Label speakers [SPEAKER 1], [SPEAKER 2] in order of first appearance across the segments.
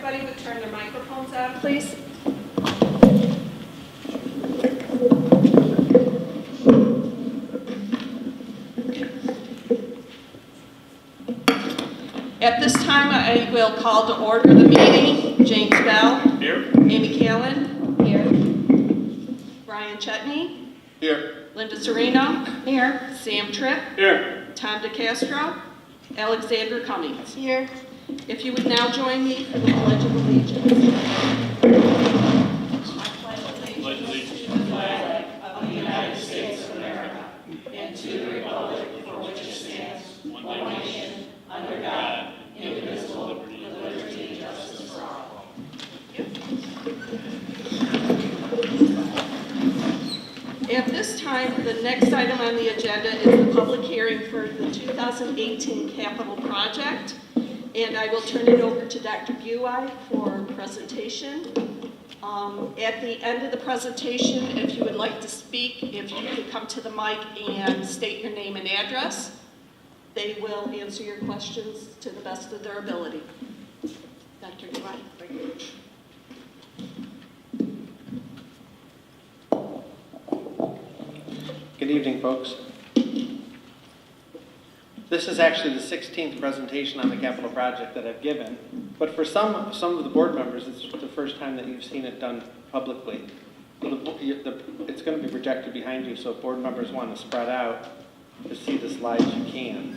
[SPEAKER 1] everybody would turn their microphones on, please. At this time, I will call to order the meeting. James Bell.
[SPEAKER 2] Here.
[SPEAKER 1] Amy Callan. Here. Brian Chetney.
[SPEAKER 2] Here.
[SPEAKER 1] Linda Sereno. Here. Sam Tripp.
[SPEAKER 2] Here.
[SPEAKER 1] Tom DeCastro. Alexandra Cummings.
[SPEAKER 3] Here.
[SPEAKER 1] If you would now join me for the Pledge of Allegiance. I pledge allegiance to the flag of the United States of America and to the republic for which it stands, one nation, under God, indivisible, with liberty and justice for all. At this time, the next item on the agenda is the public hearing for the 2018 capital project. And I will turn it over to Dr. BOE for presentation. At the end of the presentation, if you would like to speak, if you could come to the mic and state your name and address, they will answer your questions to the best of their ability. Dr. BOE.
[SPEAKER 4] Good evening, folks. This is actually the 16th presentation on the capital project that I've given, but for some of the board members, it's the first time that you've seen it done publicly. It's going to be projected behind you, so if board members want to spread out to see the slides, you can.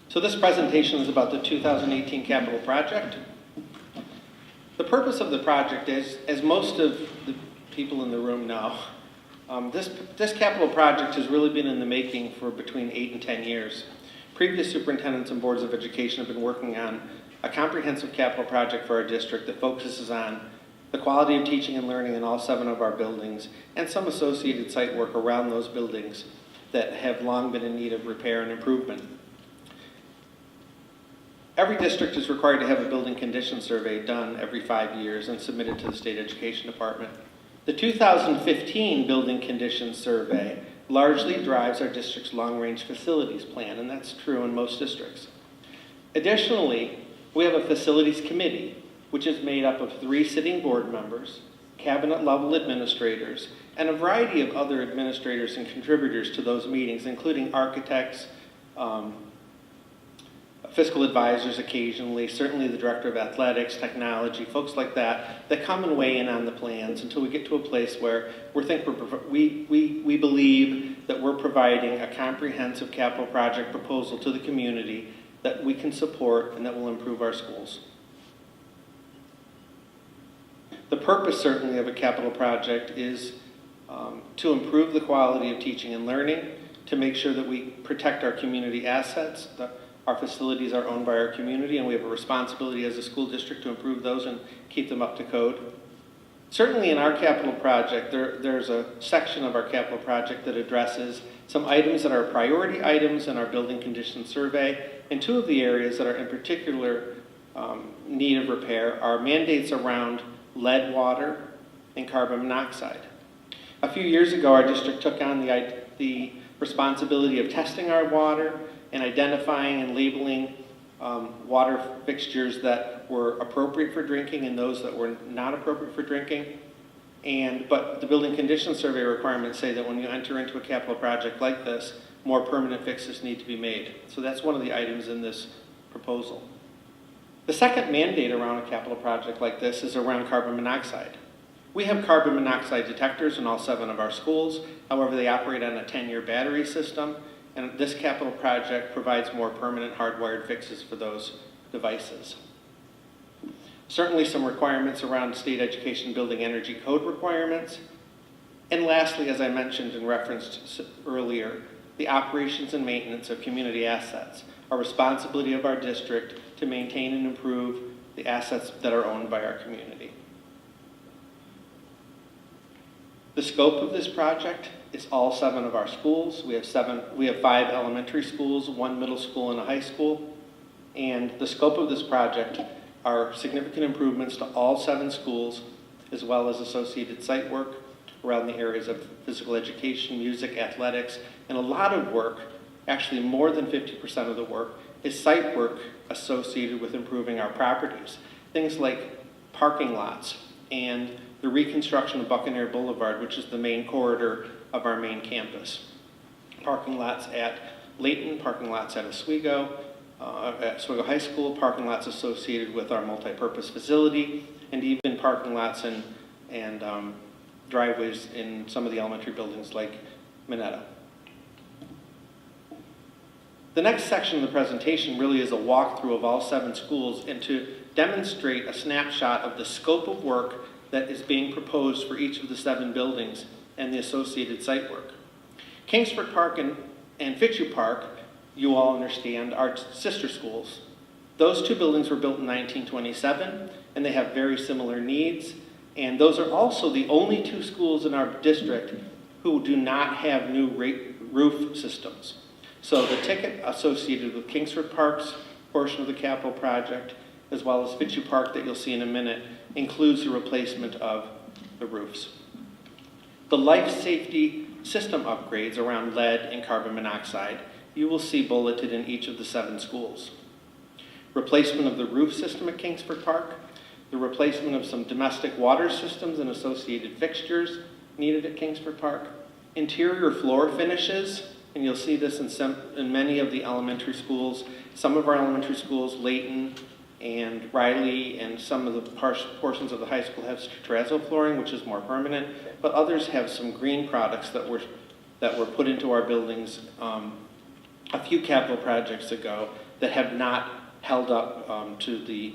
[SPEAKER 4] So this presentation is about the 2018 capital project. The purpose of the project is, as most of the people in the room know, this capital project has really been in the making for between 8 and 10 years. Previous superintendents and boards of education have been working on a comprehensive capital project for our district that focuses on the quality of teaching and learning in all 7 of our buildings and some associated site work around those buildings that have long been in need of repair and improvement. Every district is required to have a building condition survey done every 5 years and submitted to the State Education Department. The 2015 Building Condition Survey largely drives our district's long-range facilities plan, and that's true in most districts. Additionally, we have a facilities committee, which is made up of 3 sitting board members, cabinet-level administrators, and a variety of other administrators and contributors to those meetings, including architects, fiscal advisors occasionally, certainly the director of athletics, technology, folks like that, that come and weigh in on the plans until we get to a place where we believe that we're providing a comprehensive capital project proposal to the community that we can support and that will improve our schools. The purpose, certainly, of a capital project is to improve the quality of teaching and learning, to make sure that we protect our community assets. Our facilities are owned by our community, and we have a responsibility as a school district to improve those and keep them up to code. Certainly in our capital project, there's a section of our capital project that addresses some items that are priority items in our building condition survey, and 2 of the areas that are in particular need of repair are mandates around lead water and carbon monoxide. A few years ago, our district took on the responsibility of testing our water and identifying and labeling water fixtures that were appropriate for drinking and those that were not appropriate for drinking. But the building condition survey requirements say that when you enter into a capital project like this, more permanent fixes need to be made. So that's one of the items in this proposal. The second mandate around a capital project like this is around carbon monoxide. We have carbon monoxide detectors in all 7 of our schools. However, they operate on a 10-year battery system. And this capital project provides more permanent hardwired fixes for those devices. Certainly some requirements around state education building energy code requirements. And lastly, as I mentioned and referenced earlier, the operations and maintenance of community assets, a responsibility of our district to maintain and improve the assets that are owned by our community. The scope of this project is all 7 of our schools. We have 5 elementary schools, 1 middle school, and a high school. And the scope of this project are significant improvements to all 7 schools, as well as associated site work around the areas of physical education, music, athletics, and a lot of work, actually more than 50% of the work, is site work associated with improving our properties. Things like parking lots and the reconstruction of Buccaneer Boulevard, which is the main corridor of our main campus. Parking lots at Layton, parking lots at Oswego High School, parking lots associated with our multipurpose facility, and even parking lots and driveways in some of the elementary buildings like Minetta. The next section of the presentation really is a walkthrough of all 7 schools and to demonstrate a snapshot of the scope of work that is being proposed for each of the 7 buildings and the associated site work. Kingsford Park and Fitzhugh Park, you all understand, are sister schools. Those 2 buildings were built in 1927, and they have very similar needs. And those are also the only 2 schools in our district who do not have new roof systems. So the ticket associated with Kingsford Park's portion of the capital project, as well as Fitzhugh Park that you'll see in a minute, includes the replacement of the roofs. The life safety system upgrades around lead and carbon monoxide, you will see bulleted in each of the 7 schools. Replacement of the roof system at Kingsford Park, the replacement of some domestic water systems and associated fixtures needed at Kingsford Park, interior floor finishes, and you'll see this in many of the elementary schools. Some of our elementary schools, Layton and Riley, and some of the portions of the high school have terrazzo flooring, which is more permanent, but others have some green products that were put into our buildings a few capital projects ago that have not held up to the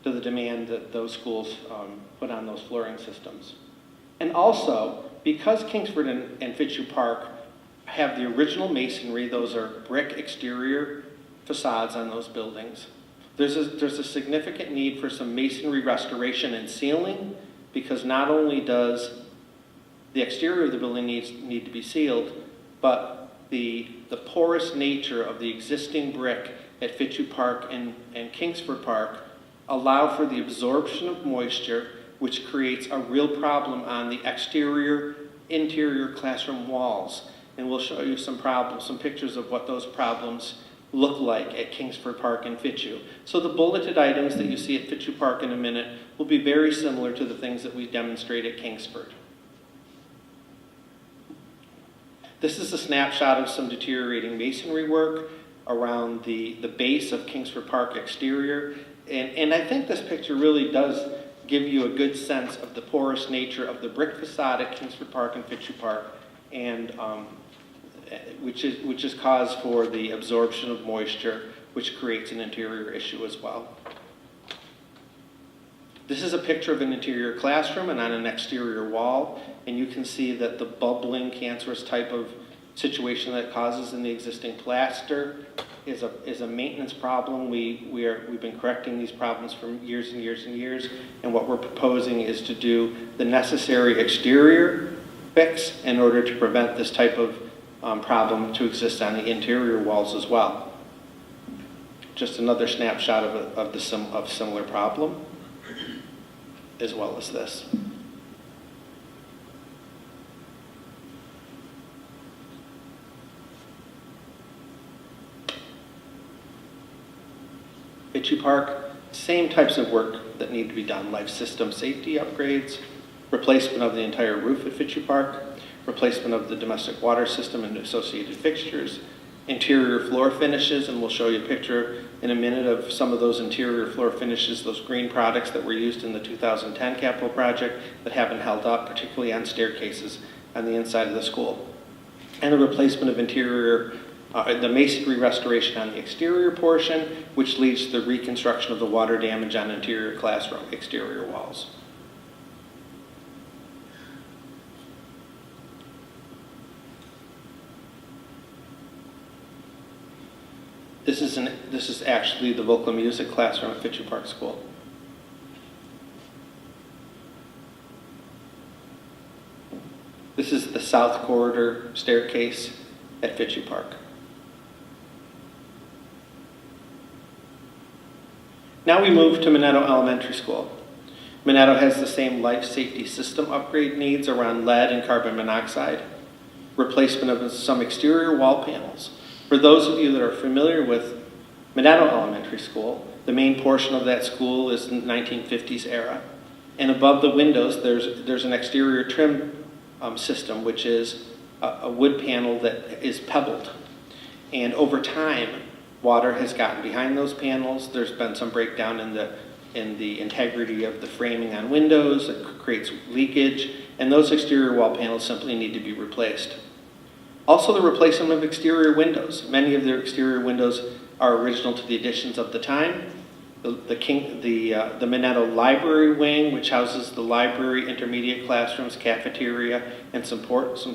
[SPEAKER 4] demand that those schools put on those flooring systems. And also, because Kingsford and Fitzhugh Park have the original masonry, those are brick exterior facades on those buildings, there's a significant need for some masonry restoration and sealing, because not only does the exterior of the building need to be sealed, but the porous nature of the existing brick at Fitzhugh Park and Kingsford Park allow for the absorption of moisture, which creates a real problem on the interior classroom walls. And we'll show you some pictures of what those problems look like at Kingsford Park and Fitzhugh. So the bulleted items that you see at Fitzhugh Park in a minute will be very similar to the things that we demonstrate at Kingsford. This is a snapshot of some deteriorating masonry work around the base of Kingsford Park exterior. And I think this picture really does give you a good sense of the porous nature of the brick facade at Kingsford Park and Fitzhugh Park, and which is cause for the absorption of moisture, which creates an interior issue as well. This is a picture of an interior classroom and on an exterior wall, and you can see that the bubbling, cancerous type of situation that it causes in the existing plaster is a maintenance problem. We've been correcting these problems for years and years and years, and what we're proposing is to do the necessary exterior fix in order to prevent this type of problem to exist on the interior walls as well. Just another snapshot of similar problem, as well as this. Fitzhugh Park, same types of work that need to be done: life system safety upgrades, replacement of the entire roof at Fitzhugh Park, replacement of the domestic water system and associated fixtures, interior floor finishes, and we'll show you a picture in a minute of some of those interior floor finishes, those green products that were used in the 2010 capital project that haven't held up, particularly on staircases on the inside of the school, and the replacement of interior the Masonry Restoration on the exterior portion, which leads to the reconstruction of the water damage on interior classroom exterior walls. This is actually the vocal music classroom at Fitchie Park School. This is the south corridor staircase at Fitchie Park. Now we move to Minetto Elementary School. Minetto has the same life safety system upgrade needs around lead and carbon monoxide, replacement of some exterior wall panels. For those of you that are familiar with Minetto Elementary School, the main portion of that school is the 1950s era. And above the windows, there's an exterior trim system, which is a wood panel that is pebbled. And over time, water has gotten behind those panels. There's been some breakdown in the integrity of the framing on windows. It creates leakage, and those exterior wall panels simply need to be replaced. Also, the replacement of exterior windows. Many of their exterior windows are original to the additions of the time. The Minetto Library Wing, which houses the library, intermediate classrooms, cafeteria, and some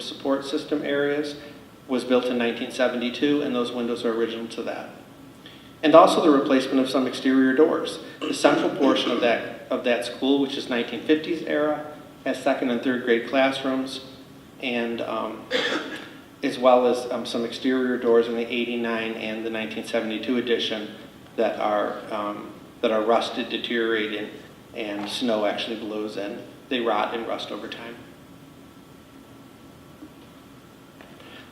[SPEAKER 4] support system areas, was built in 1972, and those windows are original to that. And also the replacement of some exterior doors. The central portion of that school, which is 1950s era, has second and third grade classrooms, and as well as some exterior doors in the 89 and the 1972 edition that are rusted, deteriorating, and snow actually blows in. They rot and rust over time.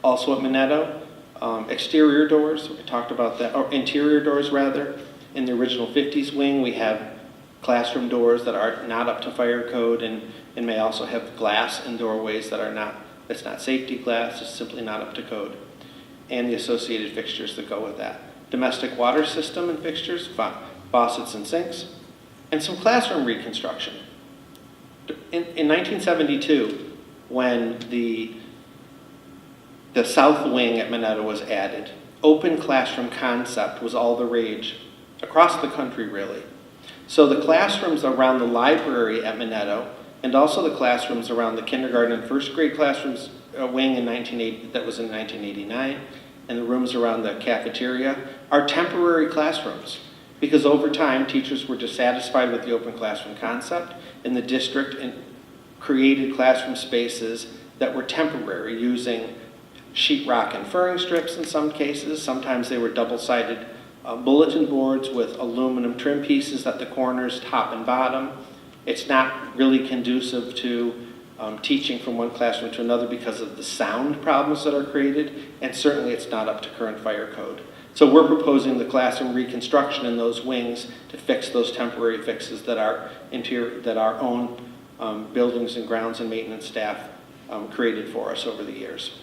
[SPEAKER 4] Also at Minetto, exterior doors, we talked about that, or interior doors rather. In the original 50s wing, we have classroom doors that are not up to fire code and may also have glass in doorways that's not safety glass, it's simply not up to code. And the associated fixtures that go with that. Domestic water system and fixtures, faucets and sinks, and some classroom reconstruction. In 1972, when the south wing at Minetto was added, open classroom concept was all the rage across the country, really. So the classrooms around the library at Minetto, and also the classrooms around the kindergarten and first grade classrooms wing that was in 1989, and the rooms around the cafeteria are temporary classrooms, because over time teachers were dissatisfied with the open classroom concept, and the district created classroom spaces that were temporary, using sheetrock and furring strips in some cases. Sometimes they were double-sided bulletin boards with aluminum trim pieces at the corners, top and bottom. It's not really conducive to teaching from one classroom to another because of the sound problems that are created, and certainly it's not up to current fire code. So we're proposing the classroom reconstruction in those wings to fix those temporary fixes that our own buildings and grounds and maintenance staff created for us over the years.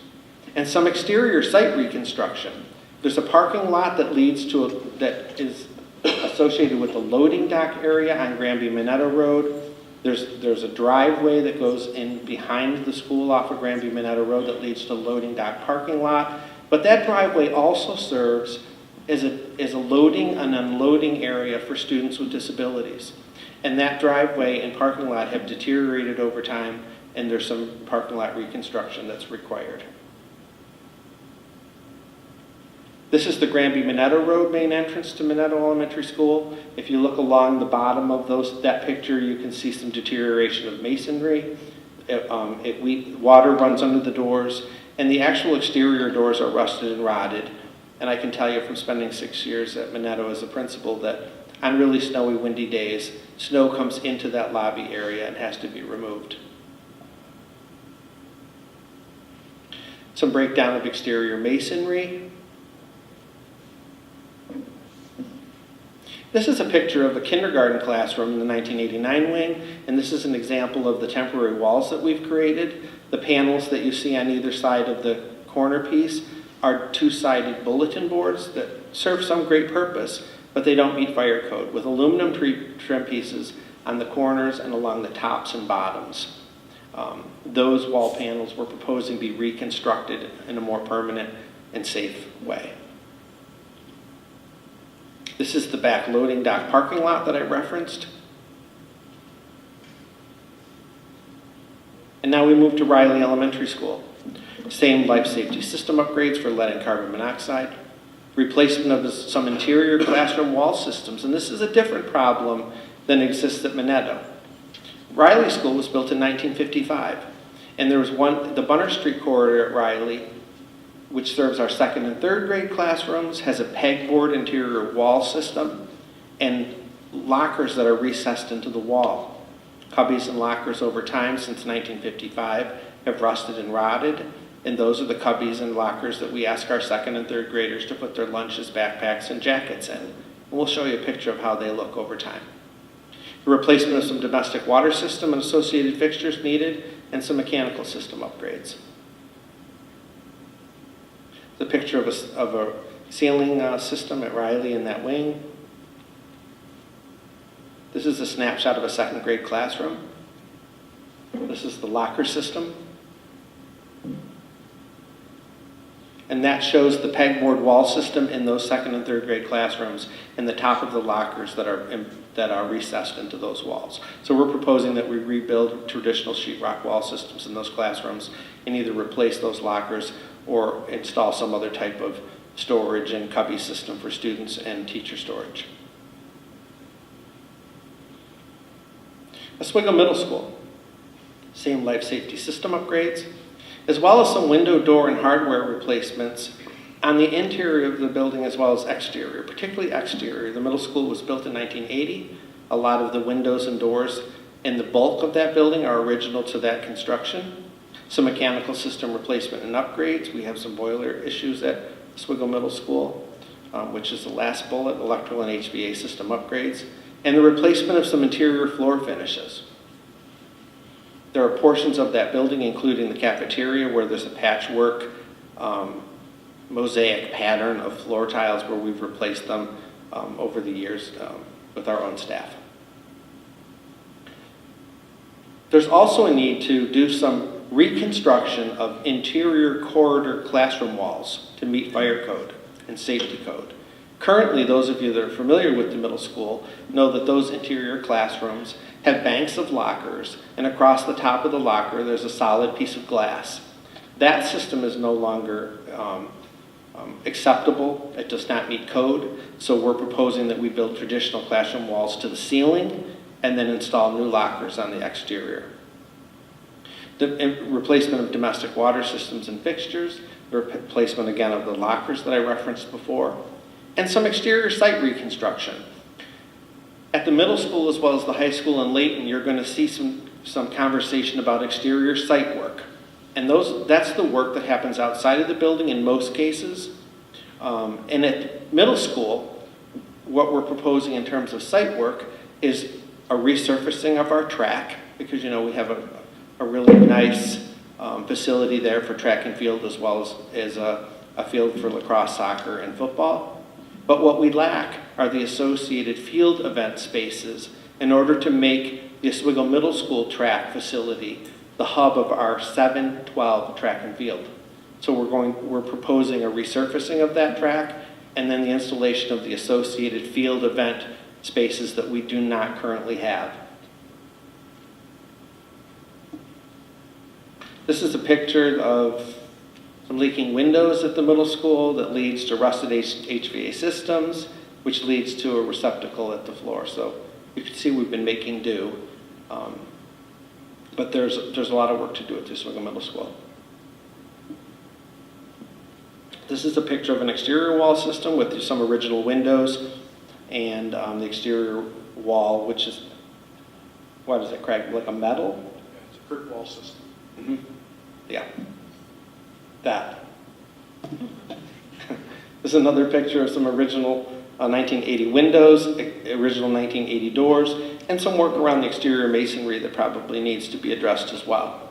[SPEAKER 4] And some exterior site reconstruction. There's a parking lot that that is associated with the loading dock area on Granby-Minetto Road. There's a driveway that goes in behind the school off of Granby-Minetto Road that leads to the loading dock parking lot. But that driveway also serves as a loading and unloading area for students with disabilities. And that driveway and parking lot have deteriorated over time, and there's some parking lot reconstruction that's required. This is the Granby-Minetto Road main entrance to Minetto Elementary School. If you look along the bottom of that picture, you can see some deterioration of masonry. Water runs under the doors, and the actual exterior doors are rusted and rotted. And I can tell you from spending 6 years at Minetto as a principal that on really snowy, windy days, snow comes into that lobby area and has to be removed. Some breakdown of exterior masonry. This is a picture of a kindergarten classroom in the 1989 wing, and this is an example of the temporary walls that we've created. The panels that you see on either side of the corner piece are two-sided bulletin boards that serve some great purpose, but they don't meet fire code, with aluminum trim pieces on the corners and along the tops and bottoms. Those wall panels we're proposing be reconstructed in a more permanent and safe way. This is the back loading dock parking lot that I referenced. And now we move to Riley Elementary School. Same life safety system upgrades for lead and carbon monoxide. Replacement of some interior classroom wall systems, and this is a different problem than exists at Minetto. Riley School was built in 1955, and there was the Bunner Street corridor at Riley, which serves our 2nd and 3rd grade classrooms, has a pegboard interior wall system, and lockers that are recessed into the wall. Cubbies and lockers over time since 1955 have rusted and rotted, and those are the cubbies and lockers that we ask our 2nd and 3rd graders to put their lunches, backpacks, and jackets in. And we'll show you a picture of how they look over time. The replacement of some domestic water system and associated fixtures needed, and some mechanical system upgrades. The picture of a ceiling system at Riley in that wing. This is a snapshot of a 2nd grade classroom. This is the locker system. And that shows the pegboard wall system in those 2nd and 3rd grade classrooms and the top of the lockers that are recessed into those walls. So we're proposing that we rebuild traditional sheetrock wall systems in those classrooms and either replace those lockers or install some other type of storage and cubby system for students and teacher storage. Oswego Middle School, same life safety system upgrades, as well as some window, door, and hardware replacements on the interior of the building as well as exterior, particularly exterior. The middle school was built in 1980. A lot of the windows and doors in the bulk of that building are original to that construction. Some mechanical system replacement and upgrades. We have some boiler issues at Oswego Middle School, which is the last bullet, electrical and HVA system upgrades, and the replacement of some interior floor finishes. There are portions of that building, including the cafeteria, where there's a patchwork mosaic pattern of floor tiles where we've replaced them over the years with our own staff. There's also a need to do some reconstruction of interior corridor classroom walls to meet fire code and safety code. Currently, those of you that are familiar with the middle school know that those interior classrooms have banks of lockers, and across the top of the locker there's a solid piece of glass. That system is no longer acceptable. It does not meet code, so we're proposing that we build traditional classroom walls to the ceiling and then install new lockers on the exterior. The replacement of domestic water systems and fixtures, the replacement again of the lockers that I referenced before, and some exterior site reconstruction. At the middle school as well as the high school in Layton, you're going to see some conversation about exterior site work. And that's the work that happens outside of the building in most cases. And at middle school, what we're proposing in terms of site work is a resurfacing of our track, because we have a really nice facility there for track and field as well as a field for lacrosse, soccer, and football. But what we lack are the associated field event spaces in order to make the Oswego Middle School track facility the hub of our 7-12 track and field. So we're proposing a resurfacing of that track and then the installation of the associated field event spaces that we do not currently have. This is a picture of some leaking windows at the middle school that leads to rusted HVA systems, which leads to a receptacle at the floor. So you can see we've been making do, but there's a lot of work to do at the Oswego Middle School. This is a picture of an exterior wall system with some original windows and the exterior wall, which is, what is it, Craig, like a metal?
[SPEAKER 2] Yeah, it's a brick wall system.
[SPEAKER 4] Mm-hmm. Yeah. That. This is another picture of some original 1980 windows, original 1980 doors, and some work around the exterior masonry that probably needs to be addressed as well.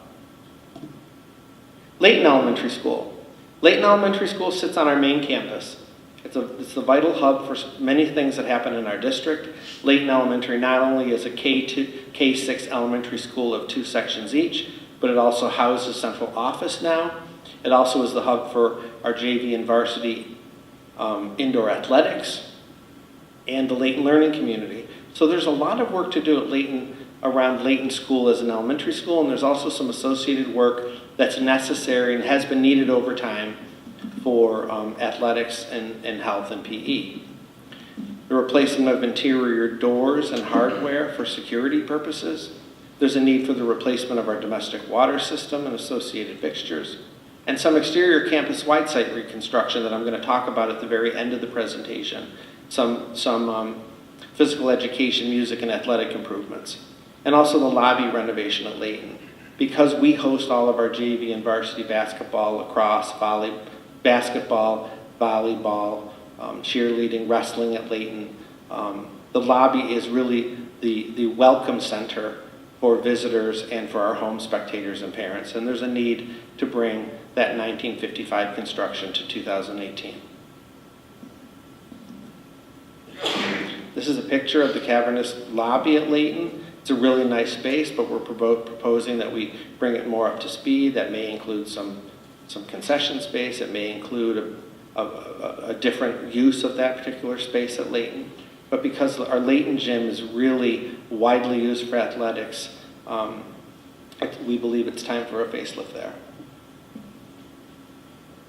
[SPEAKER 4] Layton Elementary School. Layton Elementary School sits on our main campus. It's the vital hub for many things that happen in our district. Layton Elementary not only is a K-6 elementary school of 2 sections each, but it also houses central office now. It also is the hub for our JV and varsity indoor athletics and the Layton learning community. So there's a lot of work to do at Layton, around Layton School as an elementary school, and there's also some associated work that's necessary and has been needed over time for athletics and health and PE. The replacement of interior doors and hardware for security purposes. There's a need for the replacement of our domestic water system and associated fixtures, and some exterior campus-wide site reconstruction that I'm going to talk about at the very end of the presentation. Some physical education, music, and athletic improvements. And also the lobby renovation at Layton. Because we host all of our JV and varsity basketball, lacrosse, basketball, volleyball, cheerleading, wrestling at Layton, the lobby is really the welcome center for visitors and for our home spectators and parents. And there's a need to bring that 1955 construction to 2018. This is a picture of the cavernous lobby at Layton. It's a really nice space, but we're proposing that we bring it more up to speed. That may include some concession space. It may include a different use of that particular space at Layton. But because our Layton gym is really widely used for athletics, we believe it's time for a facelift there.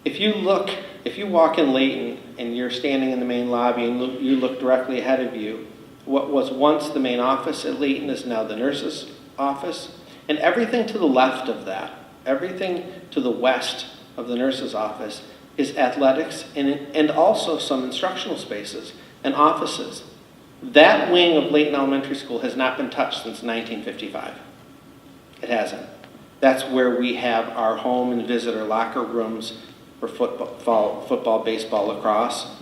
[SPEAKER 4] If you walk in Layton and you're standing in the main lobby and you look directly ahead of you, what was once the main office at Layton is now the nurse's office. And everything to the left of that, everything to the west of the nurse's office is athletics and also some instructional spaces and offices. That wing of Layton Elementary School has not been touched since 1955. It hasn't. That's where we have our home and visitor locker rooms for football, baseball, lacrosse.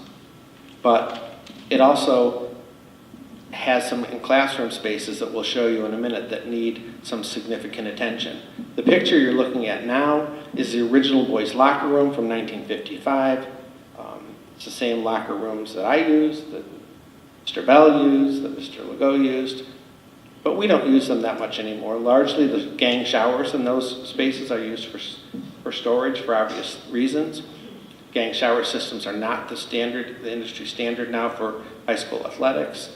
[SPEAKER 4] But it also has some classroom spaces that we'll show you in a minute that need some significant attention. The picture you're looking at now is the original boys' locker room from 1955. It's the same locker rooms that I used, that Mr. Bell used, that Mr. Legault used, but we don't use them that much anymore. Largely the gang showers in those spaces are used for storage for obvious reasons. Gang shower systems are not the industry standard now for high school athletics.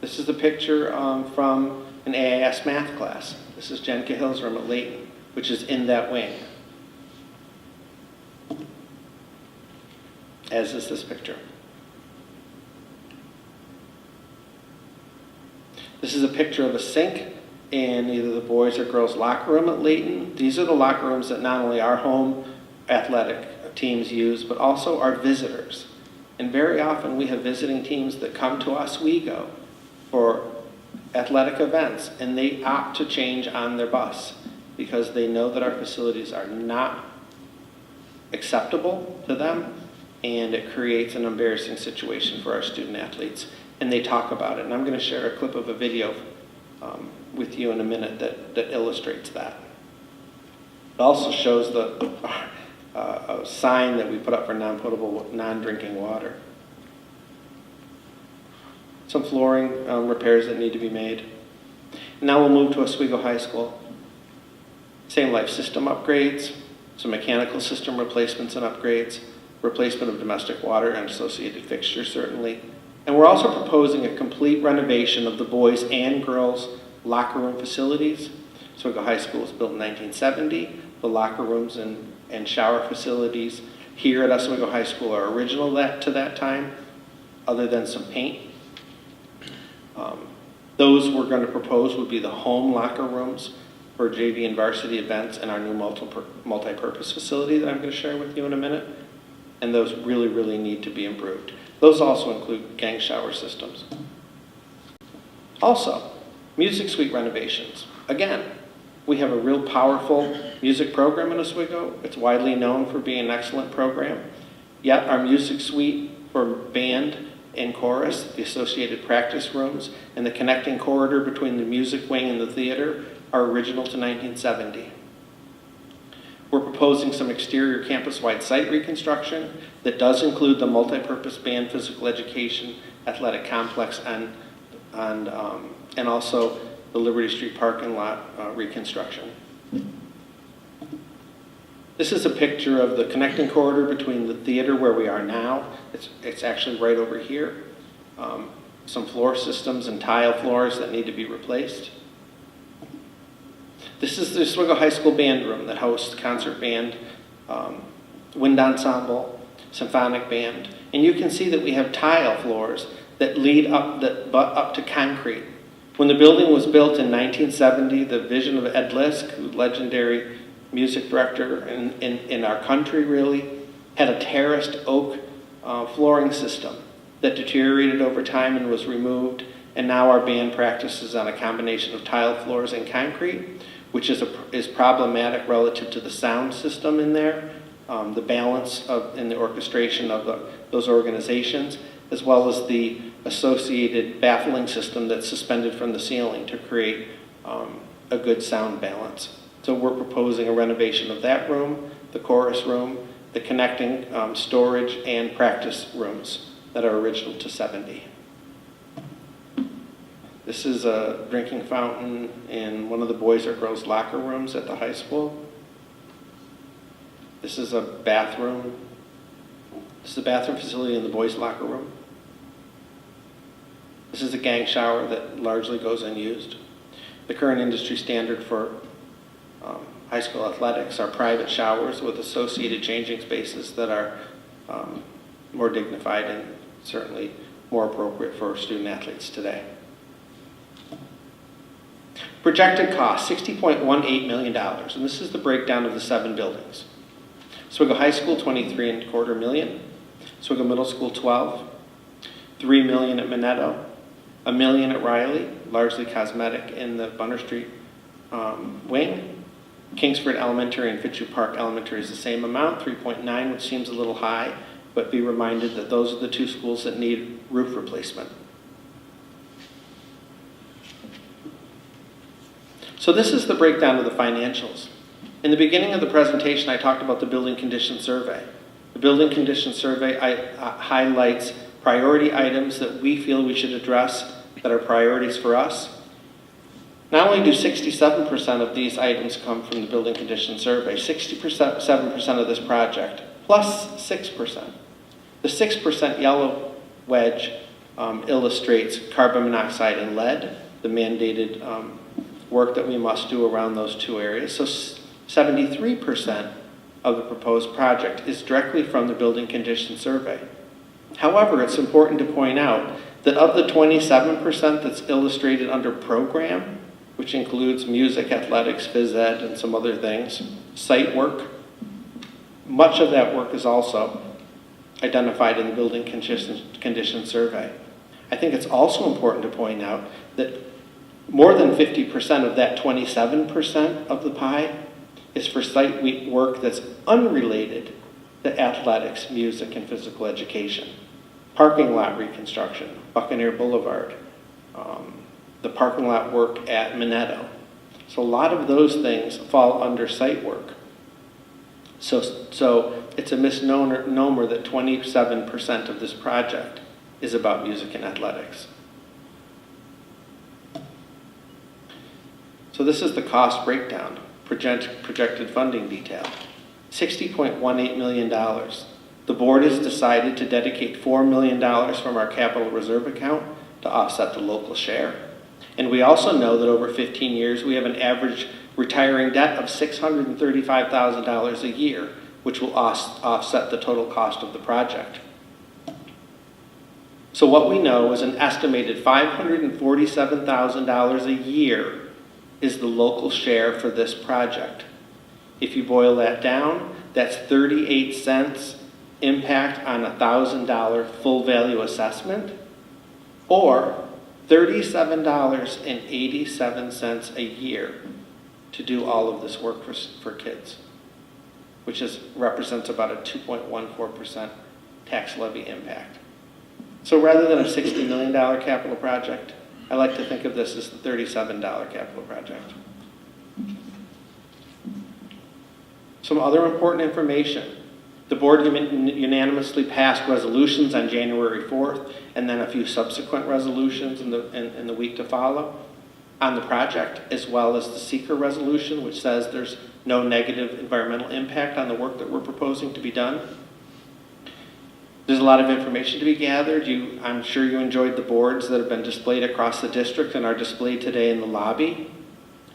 [SPEAKER 4] This is a picture from an AIS math class. This is Jen Cahill's room at Layton, which is in that wing. As is this picture. This is a picture of a sink in either the boys or girls locker room at Layton. These are the locker rooms that not only our home athletic teams use, but also our visitors. And very often we have visiting teams that come to Oswego for athletic events, and they opt to change on their bus because they know that our facilities are not acceptable to them, and it creates an embarrassing situation for our student athletes. And they talk about it. And I'm going to share a clip of a video with you in a minute that illustrates that. It also shows a sign that we put up for non-potable, non-drinking water. Some flooring repairs that need to be made. Now we'll move to Oswego High School. Same life system upgrades, some mechanical system replacements and upgrades, replacement of domestic water and associated fixtures certainly. And we're also proposing a complete renovation of the boys and girls locker room facilities. Oswego High School was built in 1970. The locker rooms and shower facilities here at Oswego High School are original to that time, other than some paint. Those we're going to propose would be the home locker rooms for JV and varsity events and our new multi-purpose facility that I'm going to share with you in a minute. And those really, really need to be improved. Those also include gang shower systems. Also, music suite renovations. Again, we have a real powerful music program in Oswego. It's widely known for being an excellent program. Yet our music suite for band and chorus, the associated practice rooms, and the connecting corridor between the music wing and the theater are original to 1970. We're proposing some exterior campus-wide site reconstruction that does include the multi-purpose band, physical education, athletic complex, and also the Liberty Street parking lot reconstruction. This is a picture of the connecting corridor between the theater where we are now. It's actually right over here. Some floor systems and tile floors that need to be replaced. This is the Oswego High School band room that hosts concert band, wind ensemble, symphonic band. And you can see that we have tile floors that lead up to concrete. When the building was built in 1970, the vision of Ed Lisk, who's legendary music director in our country really, had a terraced oak flooring system that deteriorated over time and was removed. And now our band practices on a combination of tile floors and concrete, which is problematic relative to the sound system in there, the balance in the orchestration of those organizations, as well as the associated baffling system that's suspended from the ceiling to create a good sound balance. So we're proposing a renovation of that room, the chorus room, the connecting storage and practice rooms that are original to 70. This is a drinking fountain in one of the boys or girls locker rooms at the high school. This is a bathroom. This is a bathroom facility in the boys' locker room. This is a gang shower that largely goes unused. The current industry standard for high school athletics are private showers with associated changing spaces that are more dignified and certainly more appropriate for student athletes today. Projected cost, $60.18 million, and this is the breakdown of the 7 buildings. Oswego High School, $23.25 million. Oswego Middle School, $12. $3 million at Minetto. $1 million at Riley, largely cosmetic in the Bunner Street wing. Kingsford Elementary and Fitzhugh Park Elementary is the same amount, 3.9, which seems a little high, but be reminded that those are the 2 schools that need roof replacement. So this is the breakdown of the financials. In the beginning of the presentation, I talked about the building condition survey. The building condition survey highlights priority items that we feel we should address that are priorities for us. Not only do 67% of these items come from the building condition survey, 67% of this project, plus 6%. The 6% yellow wedge illustrates carbon monoxide and lead, the mandated work that we must do around those 2 areas. So 73% of the proposed project is directly from the building condition survey. However, it's important to point out that of the 27% that's illustrated under program, which includes music, athletics, phys ed, and some other things, site work, much of that work is also identified in the building condition survey. I think it's also important to point out that more than 50% of that 27% of the pie is for site work that's unrelated to athletics, music, and physical education. Parking lot reconstruction, Buccaneer Boulevard, the parking lot work at Minetto. So a lot of those things fall under site work. So it's a misnomer that 27% of this project is about music and athletics. So this is the cost breakdown, projected funding detail. $60.18 million. The board has decided to dedicate $4 million from our capital reserve account to offset the local share. And we also know that over 15 years, we have an average retiring debt of $635,000 a year, which will offset the total cost of the project. So what we know is an estimated $547,000 a year is the local share for this project. If you boil that down, that's 38 cents impact on a $1,000 full value assessment, or $37.87 a year to do all of this work for kids, which represents about a 2.14% tax levy impact. So rather than a $60 million capital project, I like to think of this as the $37 capital project. Some other important information. The board unanimously passed resolutions on January 4th, and then a few subsequent resolutions in the week to follow. on the project, as well as the seeker resolution, which says there's no negative environmental impact on the work that we're proposing to be done. There's a lot of information to be gathered. I'm sure you enjoyed the boards that have been displayed across the district and are displayed today in the lobby.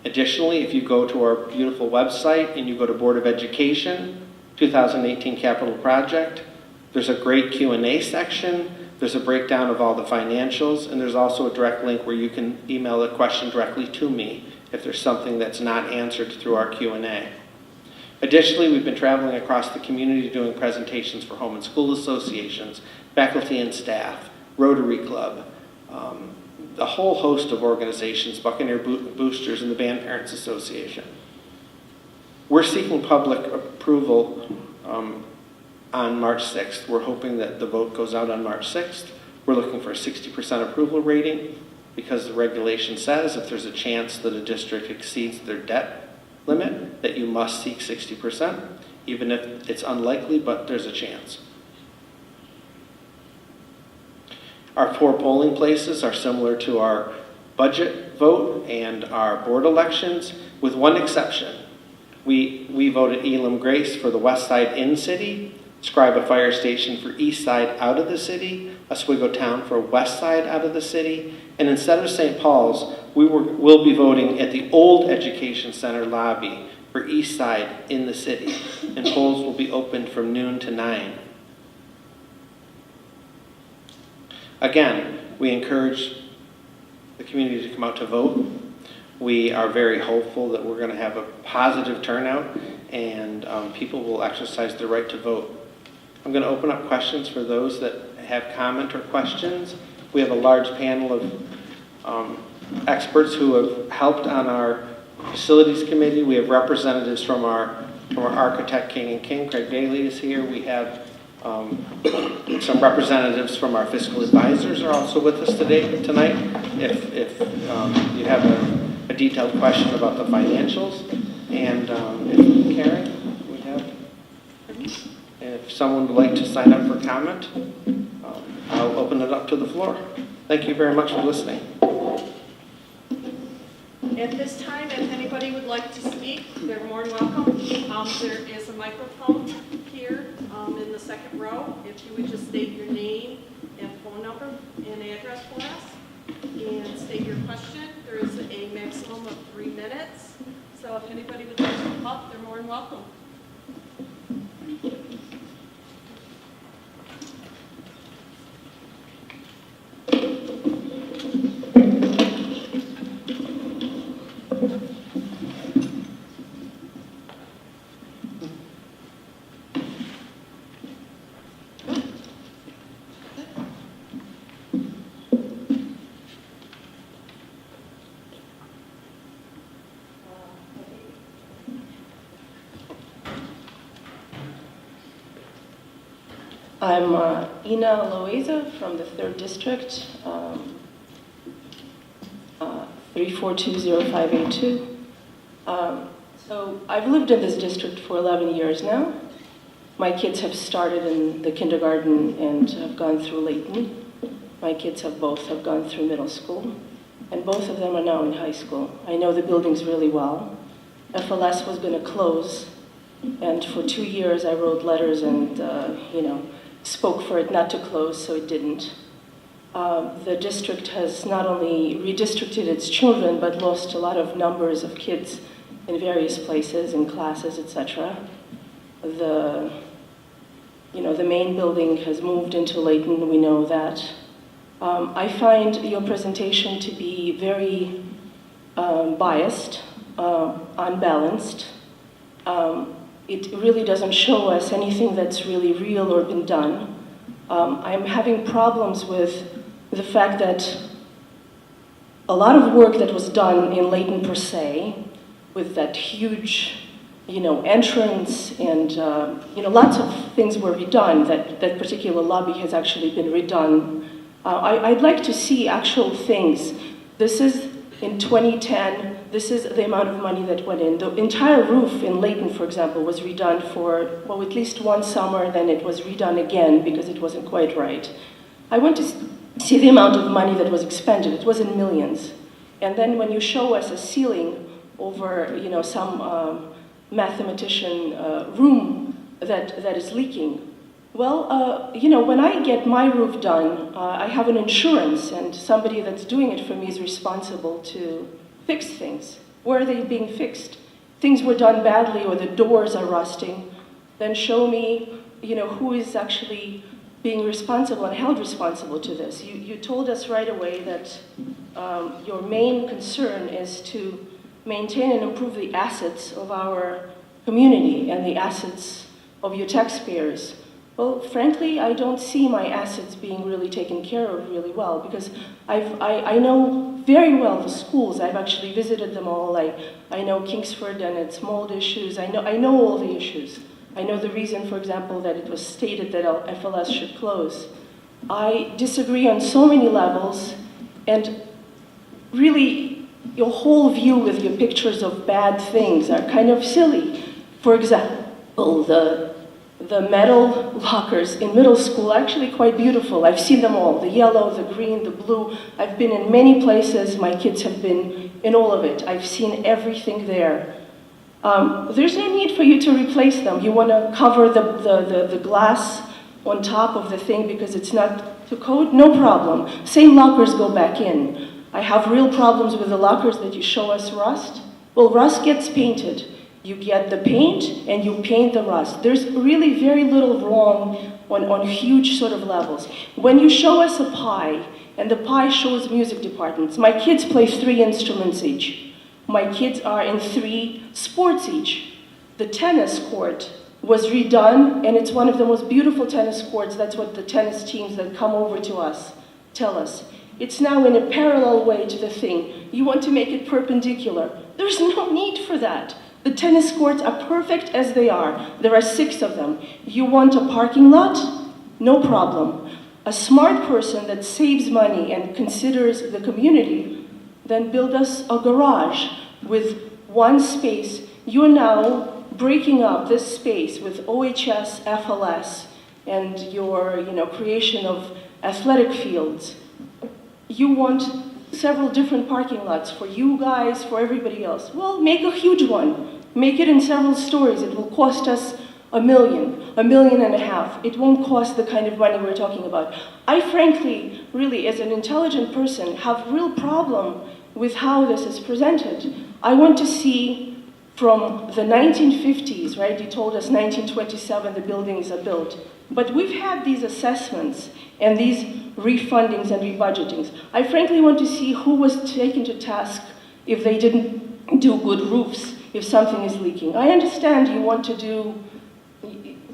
[SPEAKER 4] Additionally, if you go to our beautiful website and you go to Board of Education, 2018 Capital Project, there's a great Q&A section. There's a breakdown of all the financials, and there's also a direct link where you can email a question directly to me if there's something that's not answered through our Q&A. Additionally, we've been traveling across the community doing presentations for home and school associations, faculty and staff, Rotary Club, a whole host of organizations, Buccaneer Boosters, and the Band Parents Association. We're seeking public approval on March 6th. We're hoping that the vote goes out on March 6th. We're looking for a 60% approval rating because the regulation says if there's a chance that a district exceeds their debt limit, that you must seek 60%, even if it's unlikely, but there's a chance. Our 4 polling places are similar to our budget vote and our board elections, with one exception. We voted Elam Grace for the west side in city, Scriba Fire Station for east side out of the city, Oswego Town for west side out of the city, and instead of St. Paul's, we'll be voting at the old Education Center lobby for east side in the city, and polls will be opened from noon to 9. Again, we encourage the community to come out to vote. We are very hopeful that we're going to have a positive turnout and people will exercise their right to vote. I'm going to open up questions for those that have comment or questions. We have a large panel of experts who have helped on our facilities committee. We have representatives from our architect, King and King. Craig Daly is here. We have some representatives from our fiscal advisors are also with us tonight. If you have a detailed question about the financials, and if Karen, we have. If someone would like to sign up for comment, I'll open it up to the floor. Thank you very much for listening.
[SPEAKER 1] At this time, if anybody would like to speak, they're more than welcome. There is a microphone here in the second row. If you would just state your name and phone number and address for us and state your question. There is a maximum of 3 minutes. So if anybody would like to come up, they're more than welcome.
[SPEAKER 2] I'm Ina Loaiza from the 3rd District, 3420582. So I've lived in this district for 11 years now. My kids have started in the kindergarten and have gone through Layton. My kids both have gone through middle school, and both of them are now in high school. I know the buildings really well. FLS was going to close, and for 2 years I wrote letters and, spoke for it not to close, so it didn't. The district has not only redistricted its children, but lost a lot of numbers of kids in various places, in classes, etc. The main building has moved into Layton, we know that. I find your presentation to be very biased, unbalanced. It really doesn't show us anything that's really real or been done. I'm having problems with the fact that a lot of work that was done in Layton per se, with that huge, entrance and, lots of things were redone. That particular lobby has actually been redone. I'd like to see actual things. This is in 2010. This is the amount of money that went in. The entire roof in Layton, for example, was redone for, at least one summer, then it was redone again because it wasn't quite right. I want to see the amount of money that was expended. It was in millions. And then when you show us a ceiling over, some mathematician room that is leaking, well, when I get my roof done, I have an insurance, and somebody that's doing it for me is responsible to fix things. Where are they being fixed? Things were done badly, or the doors are rusting. Then show me, who is actually being responsible and held responsible to this. You told us right away that your main concern is to maintain and improve the assets of our community and the assets of your taxpayers. Well, frankly, I don't see my assets being really taken care of really well, because I know very well the schools. I've actually visited them all. I know Kingsford and its mold issues. I know all the issues. I know the reason, for example, that it was stated that FLS should close. I disagree on so many levels, and really, your whole view with your pictures of bad things are kind of silly. For example, the metal lockers in middle school are actually quite beautiful. I've seen them all, the yellow, the green, the blue. I've been in many places. My kids have been in all of it. I've seen everything there. There's no need for you to replace them. You want to cover the glass on top of the thing because it's not to code? No problem. Same lockers go back in. I have real problems with the lockers that you show us rust. Well, rust gets painted. You get the paint and you paint the rust. There's really very little wrong on huge sort of levels. When you show us a pie, and the pie shows music departments, my kids play 3 instruments each. My kids are in 3 sports each. The tennis court was redone, and it's one of the most beautiful tennis courts. That's what the tennis teams that come over to us tell us. It's now in a parallel way to the thing. You want to make it perpendicular. There's no need for that. The tennis courts are perfect as they are. There are 6 of them. You want a parking lot? No problem. A smart person that saves money and considers the community, then build us a garage with 1 space. You're now breaking up this space with OHS, FLS, and your creation of athletic fields. You want several different parking lots for you guys, for everybody else. Well, make a huge one. Make it in several stories. It will cost us $1 million, $1.5 million. It won't cost the kind of money we're talking about. I frankly, really, as an intelligent person, have real problem with how this is presented. I want to see from the 1950s, right? You told us 1927 the buildings are built. But we've had these assessments and these refundings and rebudgetings. I frankly want to see who was taken to task if they didn't do good roofs, if something is leaking. I understand you want to do,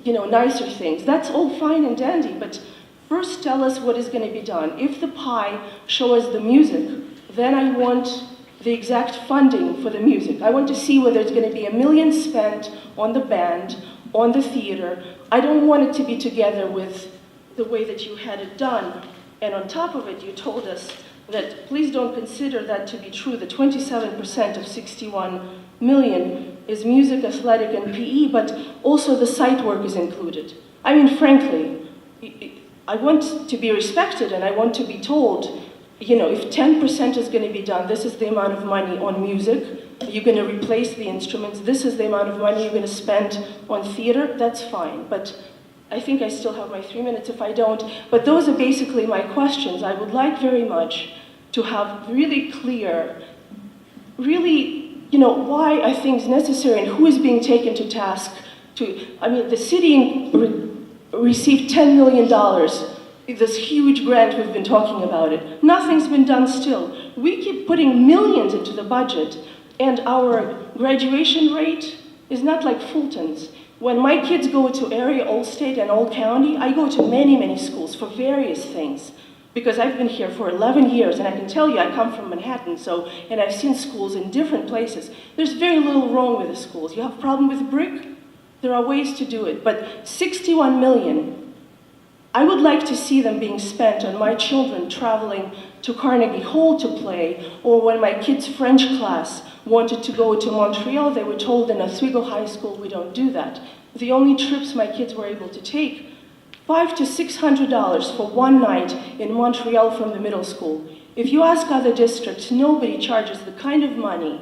[SPEAKER 2] nicer things. That's all fine and dandy, but first tell us what is going to be done. If the pie shows us the music, then I want the exact funding for the music. I want to see whether it's going to be $1 million spent on the band, on the theater. I don't want it to be together with the way that you had it done. And on top of it, you told us that please don't consider that to be true. The 27% of 61 million is music, athletic, and PE, but also the site work is included. I mean, frankly, I want to be respected and I want to be told, if 10% is going to be done, this is the amount of money on music, you're going to replace the instruments, this is the amount of money you're going to spend on theater, that's fine. But I think I still have my 3 minutes if I don't. But those are basically my questions. I would like very much to have really clear, why are things necessary and who is being taken to task the city received $10 million, this huge grant we've been talking about it. Nothing's been done still. We keep putting millions into the budget, and our graduation rate is not like Fulton's. When my kids go to area, Allstate, and Old County, I go to many, many schools for various things. Because I've been here for 11 years, and I can tell you I come from Manhattan, and I've seen schools in different places. There's very little wrong with the schools. You have a problem with brick? There are ways to do it. But 61 million, I would like to see them being spent on my children traveling to Carnegie Hall to play, or when my kids' French class wanted to go to Montreal, they were told in Oswego High School, we don't do that. The only trips my kids were able to take, $500 to $600 for one night in Montreal from the middle school. If you ask other districts, nobody charges the kind of money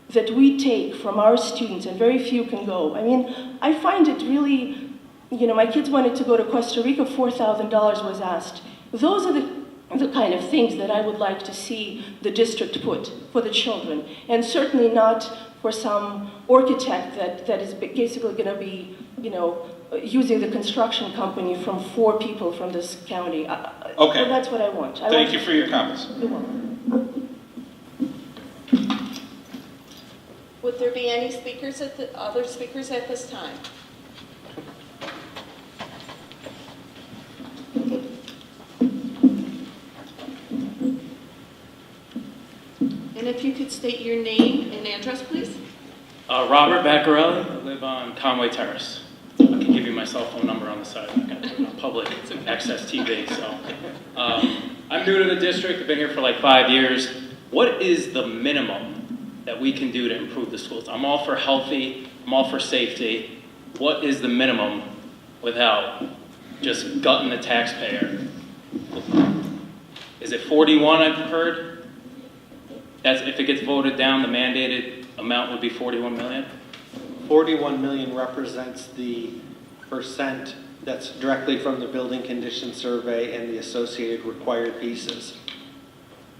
[SPEAKER 2] that we take from our students, and very few can go. I mean, I find it really, my kids wanted to go to Costa Rica, $4,000 was asked. Those are the kind of things that I would like to see the district put for the children, and certainly not for some architect that is basically going to be, using the construction company from 4 people from this county.
[SPEAKER 3] Okay.
[SPEAKER 2] So that's what I want.
[SPEAKER 3] Thank you for your comments.
[SPEAKER 2] You're welcome.
[SPEAKER 1] Would there be any other speakers at this time? And if you could state your name and address, please.
[SPEAKER 5] Robert Baccarelli. I live on Conway Terrace. I can give you my cell phone number on the side. I'm not going to put it on public access TV. So, I'm new to the district. I've been here for like 5 years. What is the minimum that we can do to improve the schools? I'm all for healthy. I'm all for safety. What is the minimum without just gutting the taxpayer? Is it 41? I've heard. That's if it gets voted down, the mandated amount would be 41 million.
[SPEAKER 4] 41 million represents the percent that's directly from the building condition survey and the associated required pieces.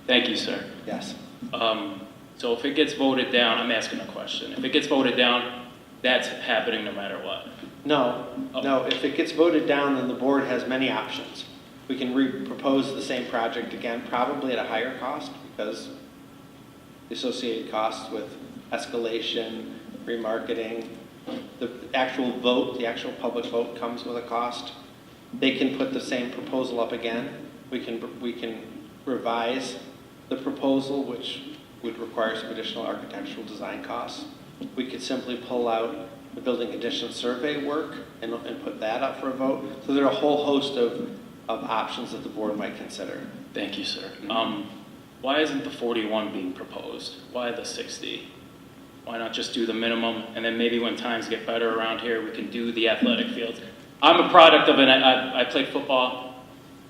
[SPEAKER 5] Thank you, sir.
[SPEAKER 4] Yes.
[SPEAKER 5] So if it gets voted down, I'm asking a question. If it gets voted down, that's happening no matter what.
[SPEAKER 4] No, no. If it gets voted down, then the board has many options. We can re-propose the same project again, probably at a higher cost because the associated costs with escalation, remarketing, the actual vote, the actual public vote comes with a cost. They can put the same proposal up again. We can revise the proposal, which would require some additional architectural design costs. We could simply pull out the building condition survey work and put that up for a vote. So there are a whole host of options that the board might consider.
[SPEAKER 5] Thank you, sir. Why isn't the 41 being proposed? Why the 60? Why not just do the minimum, and then maybe when times get better around here, we can do the athletic fields? I'm a product of I played football.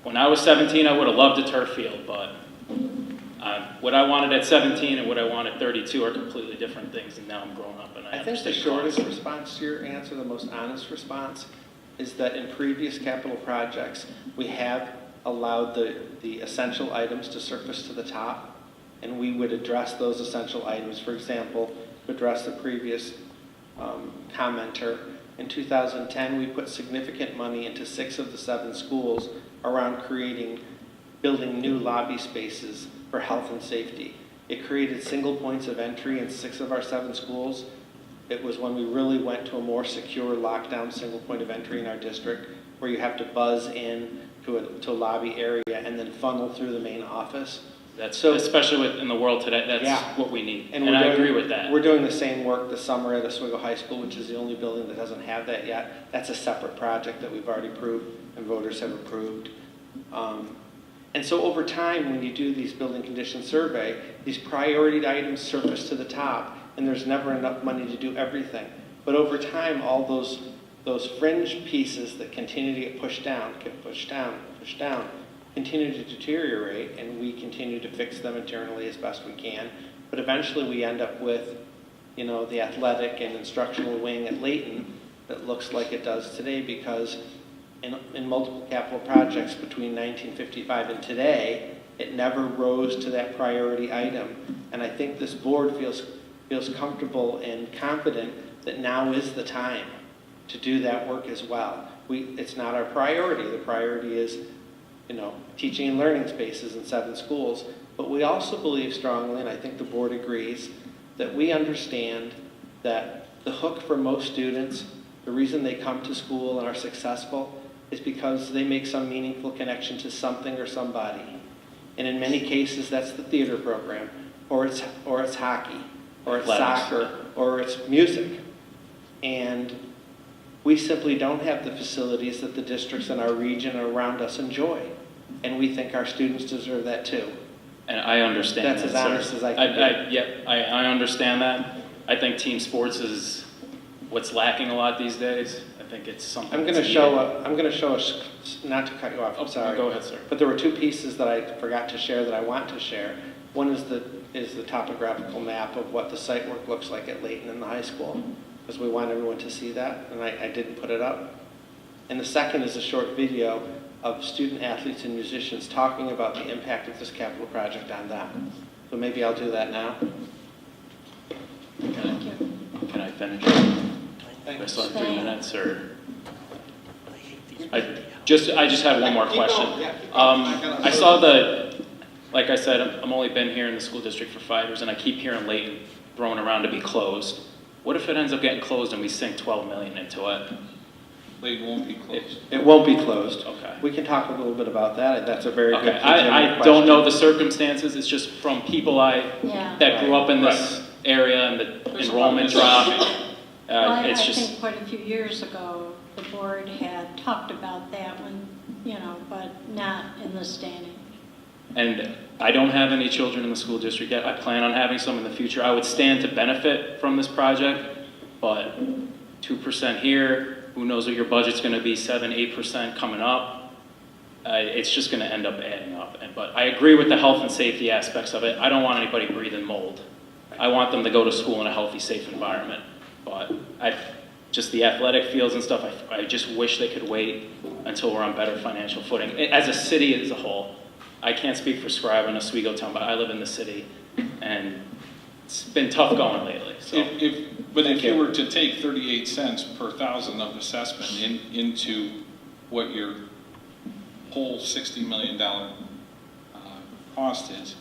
[SPEAKER 5] When I was 17, I would have loved a turf field, but what I wanted at 17 and what I want at 32 are completely different things, and now I'm grown up and I
[SPEAKER 4] think the shortest response to your answer, the most honest response, is that in previous capital projects, we have allowed the essential items to surface to the top, and we would address those essential items. For example, to address the previous commenter, in 2010, we put significant money into 6 of the 7 schools around building new lobby spaces for health and safety. It created single points of entry in 6 of our 7 schools. It was when we really went to a more secure lockdown single point of entry in our district, where you have to buzz in to a lobby area and then funnel through the main office.
[SPEAKER 5] That's so, especially in the world today, that's what we need. And I agree with that.
[SPEAKER 4] We're doing the same work this summer at Oswego High School, which is the only building that doesn't have that yet. That's a separate project that we've already approved and voters have approved. And so over time, when you do these building condition survey, these priority items surface to the top, and there's never enough money to do everything. But over time, all those fringe pieces that continue to get pushed down, continue to deteriorate, and we continue to fix them internally as best we can. But eventually we end up with, the athletic and instructional wing at Layton that looks like it does today, because in multiple capital projects between 1955 and today, it never rose to that priority item. And I think this board feels comfortable and confident that now is the time to do that work as well. It's not our priority. The priority is, teaching and learning spaces in 7 schools. But we also believe strongly, and I think the board agrees, that we understand that the hook for most students, the reason they come to school and are successful, is because they make some meaningful connection to something or somebody. And in many cases, that's the theater program, or it's hockey, or it's soccer, or it's music. And we simply don't have the facilities that the districts in our region and around us enjoy. And we think our students deserve that too.
[SPEAKER 5] And I understand
[SPEAKER 4] That's
[SPEAKER 5] that,
[SPEAKER 4] as honest as I can be.
[SPEAKER 5] I understand that. I think team sports is what's lacking a lot these days. I think it's something.
[SPEAKER 4] I'm going to show not to cut you off, I'm
[SPEAKER 5] Oh,
[SPEAKER 4] sorry.
[SPEAKER 5] go ahead, sir.
[SPEAKER 4] But there were two pieces that I forgot to share that I want to share. One is the topographical map of what the site work looks like at Layton and the high school, because we want everyone to see that, and I didn't put it up. And the second is a short video of student athletes and musicians talking about the impact of this capital project on them. So maybe I'll do that now.
[SPEAKER 5] Can I finish?
[SPEAKER 4] Thank
[SPEAKER 5] I
[SPEAKER 4] you.
[SPEAKER 5] still have 3 minutes, or? I just had one more question. I saw like I said, I'm only been here in the school district for 5 years, and I keep hearing Layton thrown around to be closed. What if it ends up getting closed and we sink $12 million into it?
[SPEAKER 3] Layton won't be closed.
[SPEAKER 4] It won't be closed.
[SPEAKER 5] Okay.
[SPEAKER 4] We can talk a little bit about that. That's a very good
[SPEAKER 5] Okay, I
[SPEAKER 4] question.
[SPEAKER 5] don't know the circumstances, it's just from people
[SPEAKER 6] Yeah.
[SPEAKER 5] that grew up in this area and the
[SPEAKER 3] There's
[SPEAKER 5] enrollment
[SPEAKER 3] a lot of
[SPEAKER 5] drop.
[SPEAKER 6] Well, I
[SPEAKER 5] It's just,
[SPEAKER 6] think quite a few years ago, the board had talked about that one, but not in this standing.
[SPEAKER 5] and I don't have any children in the school district yet. I plan on having some in the future. I would stand to benefit from this project, but 2% here, who knows what your budget's gonna be, 7-8% coming up. It's just gonna end up adding up. But I agree with the health and safety aspects of it. I don't want anybody breathing mold. I want them to go to school in a healthy, safe environment. But just the athletic fields and stuff, I just wish they could wait until we're on better financial footing. As a city as a whole, I can't speak for Scribe and Oswego Town, but I live in the city, and it's been tough going lately. So
[SPEAKER 3] If you were to take 38 cents per thousand of assessment into what your whole $60 million cost is,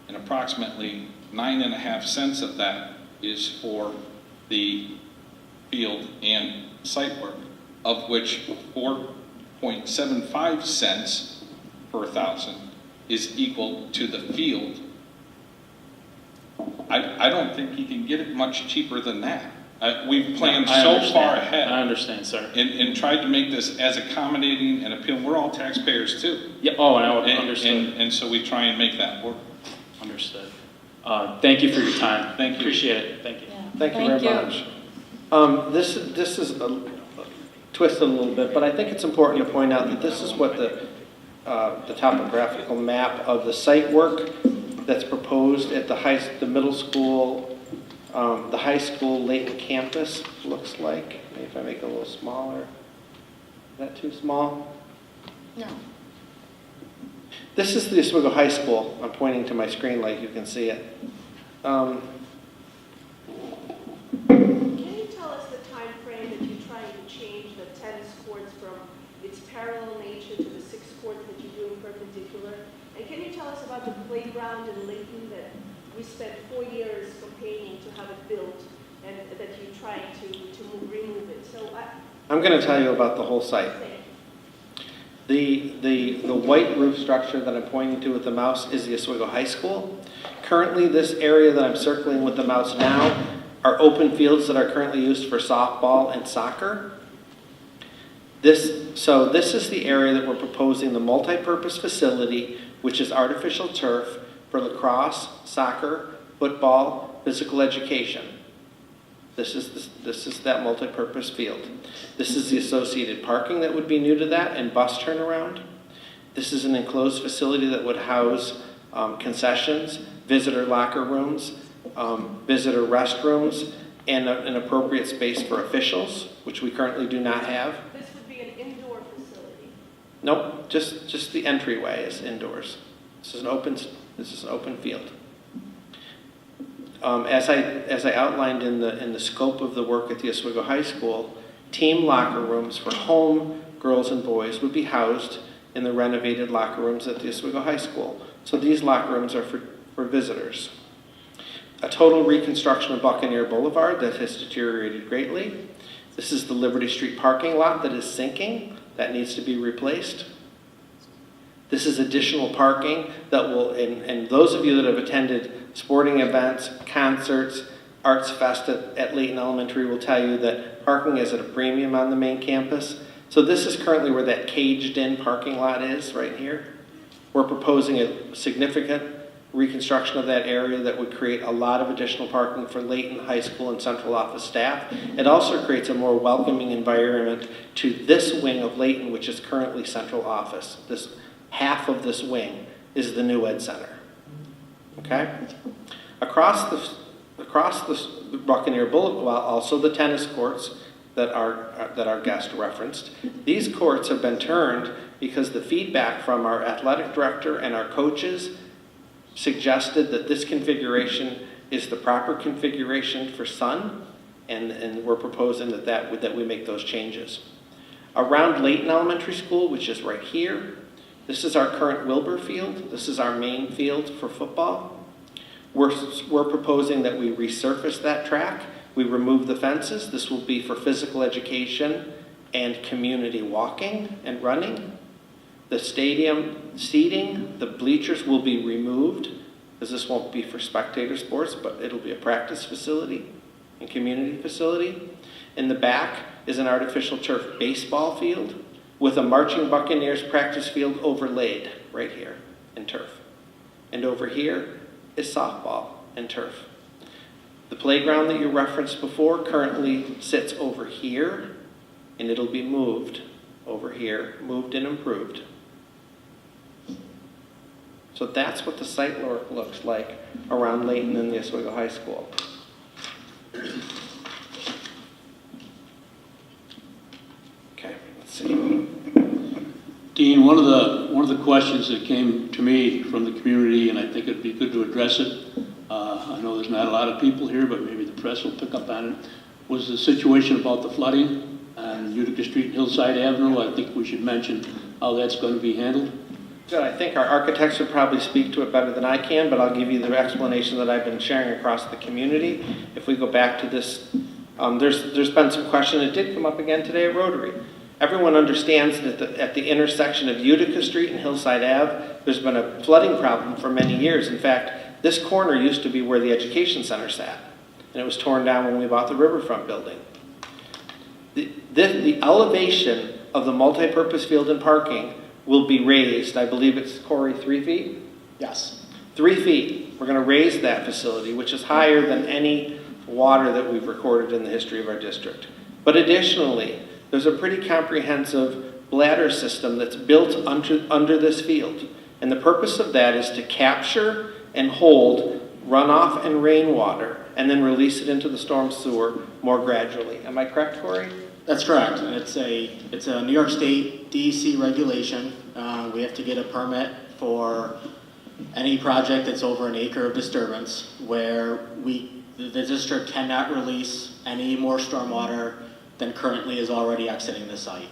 [SPEAKER 3] and approximately 9.5 cents of that is for the field and site work, of which 4.75 cents per thousand is equal to the field. I don't think you can get it much cheaper than that. We've planned
[SPEAKER 5] I
[SPEAKER 3] so
[SPEAKER 5] understand.
[SPEAKER 3] far ahead
[SPEAKER 5] I understand, sir.
[SPEAKER 3] and tried to make this as accommodating and appealing. We're all taxpayers too.
[SPEAKER 5] Yeah, oh, and I would
[SPEAKER 3] And,
[SPEAKER 5] understood.
[SPEAKER 3] and so we try and make that work.
[SPEAKER 5] Understood. Thank you for your time.
[SPEAKER 3] Thank you.
[SPEAKER 5] Appreciate it. Thank you.
[SPEAKER 6] Yeah.
[SPEAKER 4] Thank you very much. This is twisted a little bit, but I think it's important to point out that this is what the topographical map of the site work that's proposed at the middle school, the high school Layton campus looks like. Maybe if I make it a little smaller. Is that too small?
[SPEAKER 6] No.
[SPEAKER 4] This is the Oswego High School. I'm pointing to my screen like you can see it.
[SPEAKER 1] Can you tell us the time frame that you're trying to change the tennis courts from its parallel nature to the 6 courts that you're doing perpendicular? And can you tell us about the playground in Layton that we spent 4 years campaigning to have it built, and that you're trying to remove it? So
[SPEAKER 4] I'm going to tell you about the whole site. The white roof structure that I'm pointing to with the mouse is the Oswego High School. Currently, this area that I'm circling with the mouse now are open fields that are currently used for softball and soccer. This is the area that we're proposing the multi-purpose facility, which is artificial turf for lacrosse, soccer, football, physical education. This is that multi-purpose field. This is the associated parking that would be new to that and bus turnaround. This is an enclosed facility that would house concessions, visitor locker rooms, visitor restrooms, and an appropriate space for officials, which we currently do not have.
[SPEAKER 1] this would be an indoor facility.
[SPEAKER 4] Nope, just the entryway is indoors. This is an open field. As I outlined in the scope of the work at the Oswego High School, team locker rooms for home girls and boys would be housed in the renovated locker rooms at the Oswego High School. So these locker rooms are for visitors. A total reconstruction of Buccaneer Boulevard that has deteriorated greatly. This is the Liberty Street parking lot that is sinking, that needs to be replaced. This is additional parking that will, and those of you that have attended sporting events, concerts, Arts Fest at Layton Elementary will tell you that parking is at a premium on the main campus. So this is currently where that caged-in parking lot is, right here. We're proposing a significant reconstruction of that area that would create a lot of additional parking for Layton High School and central office staff. It also creates a more welcoming environment to this wing of Layton, which is currently central office. This half of this wing is the new Ed Center. Okay? Across the Buccaneer Boulevard, also the tennis courts that our guest referenced. These courts have been turned because the feedback from our athletic director and our coaches suggested that this configuration is the proper configuration for Sun, and we're proposing that we make those changes. Around Layton Elementary School, which is right here, this is our current Wilbur field. This is our main field for football. We're proposing that we resurface that track. We remove the fences. This will be for physical education and community walking and running. The stadium seating, the bleachers will be removed, because this won't be for spectator sports, but it'll be a practice facility and community facility. In the back is an artificial turf baseball field with a marching Buccaneers practice field overlaid right here in turf. And over here is softball and turf. The playground that you referenced before currently sits over here, and it'll be moved over here, moved and improved. So that's what the site work looks like around Layton and the Oswego High School. Okay, let's see.
[SPEAKER 7] Dean, one of the questions that came to me from the community, and I think it'd be good to address it, I know there's not a lot of people here, but maybe the press will pick up on it, was the situation about the flooding on Utica Street and Hillside Avenue. I think we should mention how that's going to be handled.
[SPEAKER 4] Good. I think our architects would probably speak to it better than I can, but I'll give you the explanation that I've been sharing across the community. If we go back to this, there's been some question. It did come up again today at Rotary. Everyone understands that at the intersection of Utica Street and Hillside Ave, there's been a flooding problem for many years. In fact, this corner used to be where the Education Center sat, and it was torn down when we bought the Riverfront building. The elevation of the multipurpose field and parking will be raised. I believe it's, Corey, 3 feet?
[SPEAKER 8] Yes.
[SPEAKER 4] 3 feet. We're going to raise that facility, which is higher than any water that we've recorded in the history of our district. But additionally, there's a pretty comprehensive bladder system that's built under this field. And the purpose of that is to capture and hold runoff and rainwater and then release it into the storm sewer more gradually. Am I correct, Corey?
[SPEAKER 8] That's correct. And it's a New York State DEC regulation. We have to get a permit for any project that's over an acre of disturbance where the district cannot release any more stormwater than currently is already exiting the site.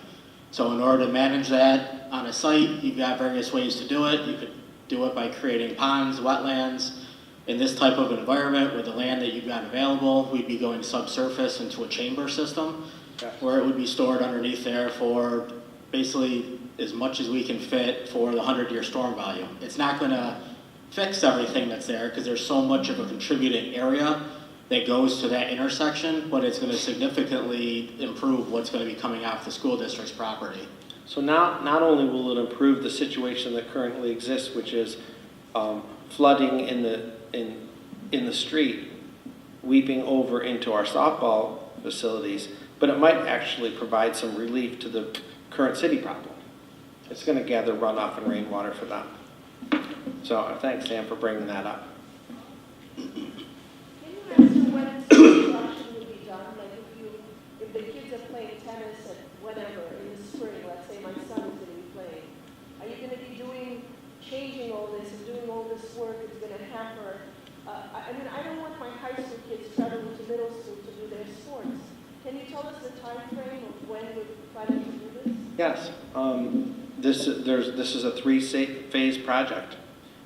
[SPEAKER 8] So in order to manage that on a site, you've got various ways to do it. You could do it by creating ponds, wetlands. In this type of environment with the land that you've got available, we'd be going subsurface into a chamber system where it would be stored underneath there for basically as much as we can fit for the 100-year storm volume. It's not going to fix everything that's there because there's so much of a contributing area that goes to that intersection, but it's going to significantly improve what's going to be coming off the school district's property.
[SPEAKER 4] So now, not only will it improve the situation that currently exists, which is flooding in the street, weeping over into our softball facilities, but it might actually provide some relief to the current city problem. It's going to gather runoff and rainwater for them. So thanks, Sam, for bringing that up.
[SPEAKER 1] Can you answer when construction will be done? Like if the kids are playing tennis at whatever in the spring, let's say my son is going to be playing, are you going to be changing all this and doing all this work? It's going to hamper. I mean, I don't want my high school kids traveling to middle school to do their sports. Can you tell us the time frame of when we're planning to do this?
[SPEAKER 4] Yes. This is a 3-phase project.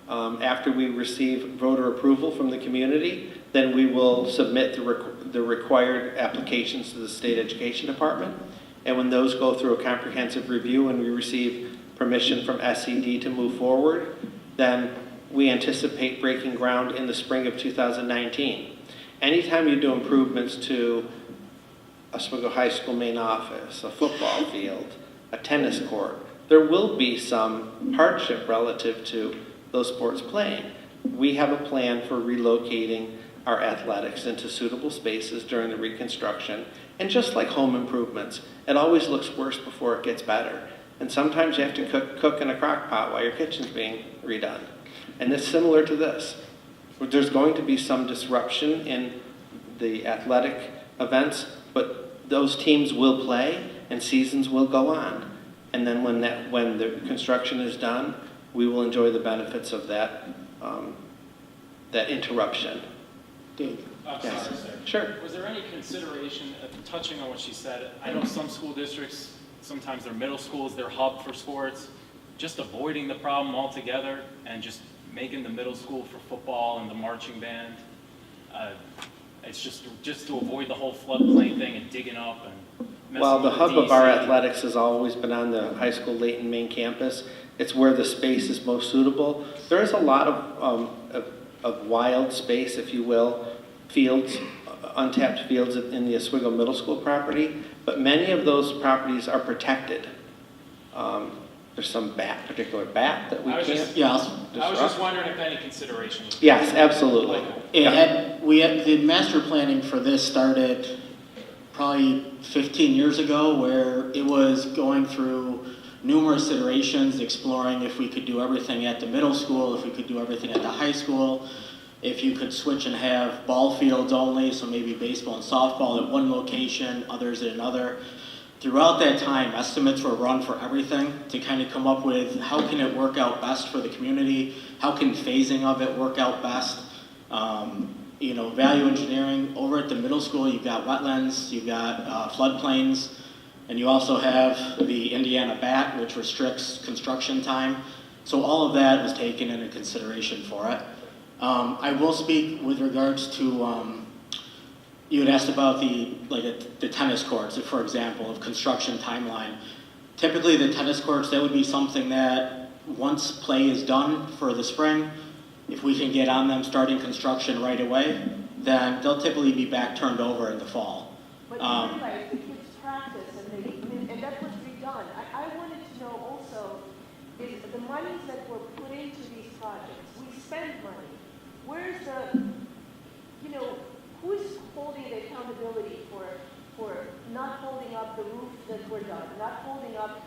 [SPEAKER 4] After we receive voter approval from the community, then we will submit the required applications to the State Education Department. And when those go through a comprehensive review and we receive permission from SED to move forward, then we anticipate breaking ground in the spring of 2019. Anytime you do improvements to Oswego High School main office, a football field, a tennis court, there will be some hardship relative to those sports playing. we have a plan for relocating our athletics into suitable spaces during the reconstruction. And just like home improvements, it always looks worse before it gets better. And sometimes you have to cook in a crock pot while your kitchen's being redone. And it's similar to this. There's going to be some disruption in the athletic events, but those teams will play and seasons will go on. And then when the construction is done, we will enjoy the benefits of that interruption.
[SPEAKER 8] Dave?
[SPEAKER 9] I'm
[SPEAKER 4] Yes.
[SPEAKER 9] sorry, sir.
[SPEAKER 4] Sure.
[SPEAKER 9] Was there any consideration, touching on what she said, I know some school districts, sometimes their middle school is their hub for sports, just avoiding the problem altogether and just making the middle school for football and the marching band? It's just to avoid the whole floodplain thing and digging up and messing
[SPEAKER 4] Well, the
[SPEAKER 9] with
[SPEAKER 4] hub of our
[SPEAKER 9] DC.
[SPEAKER 4] athletics has always been on the high school Layton main campus. It's where the space is most suitable. There is a lot of wild space, if you will, fields, untapped fields in the Oswego Middle School property, but many of those properties are protected. There's some particular bat that we
[SPEAKER 9] I was
[SPEAKER 4] can't
[SPEAKER 9] just-
[SPEAKER 8] Yes.
[SPEAKER 9] I was just wondering if any consideration was.
[SPEAKER 4] Yes, absolutely.
[SPEAKER 8] The master planning for this started probably 15 years ago, where it was going through numerous iterations, exploring if we could do everything at the middle school, if we could do everything at the high school, if you could switch and have ball fields only, so maybe baseball and softball at one location, others at another. Throughout that time, estimates were run for everything to kind of come up with how can it work out best for the community, how can phasing of it work out best. Value engineering. Over at the middle school, you've got wetlands, you've got floodplains, and you also have the Indiana bat, which restricts construction time. So all of that was taken into consideration for it. I will speak with regards to, you had asked about the tennis courts, for example, of construction timeline. Typically the tennis courts, that would be something that once play is done for the spring, if we can get on them starting construction right away, then they'll typically be back turned over in the fall.
[SPEAKER 2] But you realize the kids practice and that's what's redone. I wanted to know also, is the monies that were put into these projects, we spend money. Where's who's holding the accountability for not holding up the roof that were done, not holding up,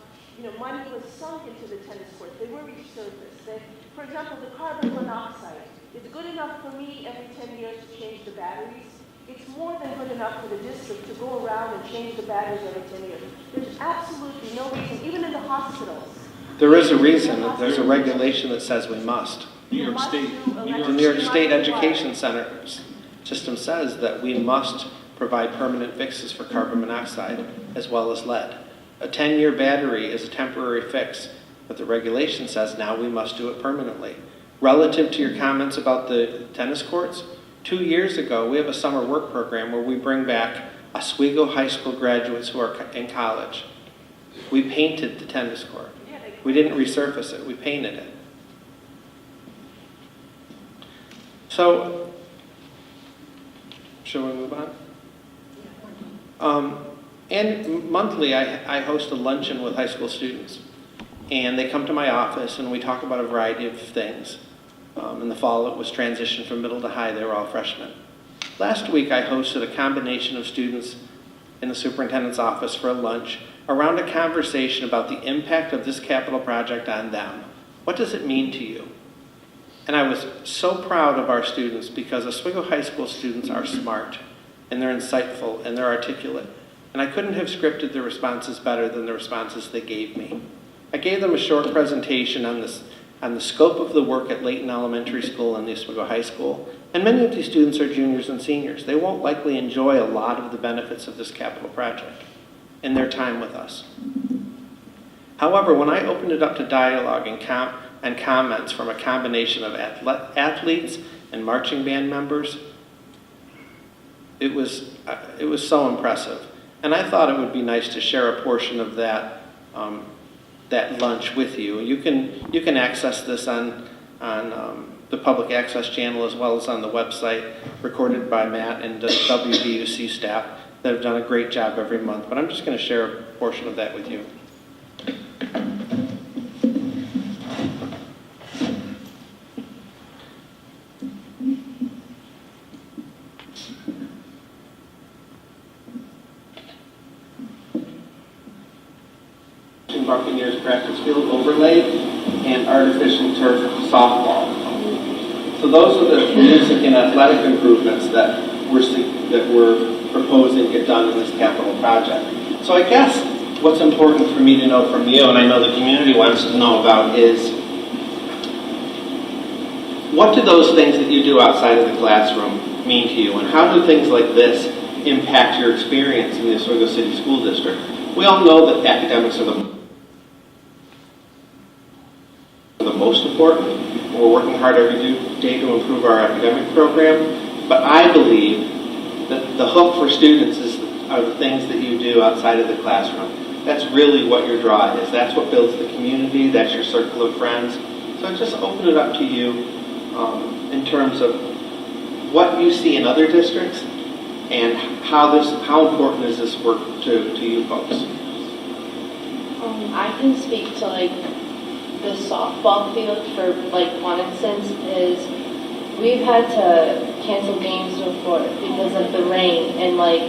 [SPEAKER 2] money was sunk into the tennis courts, they were resurfaced. For example, the carbon monoxide, it's good enough for me every 10 years to change the batteries. It's more than good enough for the district to go around and change the batteries every 10 years. There's absolutely no reason, even in the hospitals.
[SPEAKER 4] There is a reason. There's a regulation that says we must.
[SPEAKER 3] New York State,
[SPEAKER 4] The New York State Education Center system says that we must provide permanent fixes for carbon monoxide as well as lead. A 10-year battery is a temporary fix, but the regulation says now we must do it permanently. Relative to your comments about the tennis courts, 2 years ago we have a summer work program where we bring back Oswego High School graduates who are in college. We painted the tennis court. We didn't resurface it, we painted it. So, shall we move on? And monthly, I host a luncheon with high school students. And they come to my office and we talk about a variety of things. In the fall, it was transition from middle to high. They were all freshmen. Last week, I hosted a combination of students in the superintendent's office for a lunch around a conversation about the impact of this capital project on them. What does it mean to you? And I was so proud of our students because Oswego High School students are smart and they're insightful and they're articulate. And I couldn't have scripted the responses better than the responses they gave me. I gave them a short presentation on the scope of the work at Layton Elementary School and the Oswego High School. And many of these students are juniors and seniors. They won't likely enjoy a lot of the benefits of this capital project in their time with us. However, when I opened it up to dialogue and comments from a combination of athletes and marching band members, it was so impressive. And I thought it would be nice to share a portion of that lunch with you. You can access this on the public access channel as well as on the website, recorded by Matt and the WBUC staff that have done a great job every month. But I'm just going to share a portion of that with you. Buccaneers practice field overlay and artificial turf softball. So those are the music and athletic improvements that we're proposing get done in this capital project. So I guess what's important for me to know from you, and I know the community wants to know about, is what do those things that you do outside of the classroom mean to you, and how do things like this impact your experience in the Oswego City School District? We all know that academics are the most important. We're working hard every day to improve our academic program, but I believe that the hook for students are the things that you do outside of the classroom. That's really what your draw is. That's what builds the community. That's your circle of friends. So I just open it up to you in terms of what you see in other districts and how important is this work to you folks?
[SPEAKER 10] I can speak to like the softball field for like one instance is we've had to cancel games before because of the rain, and like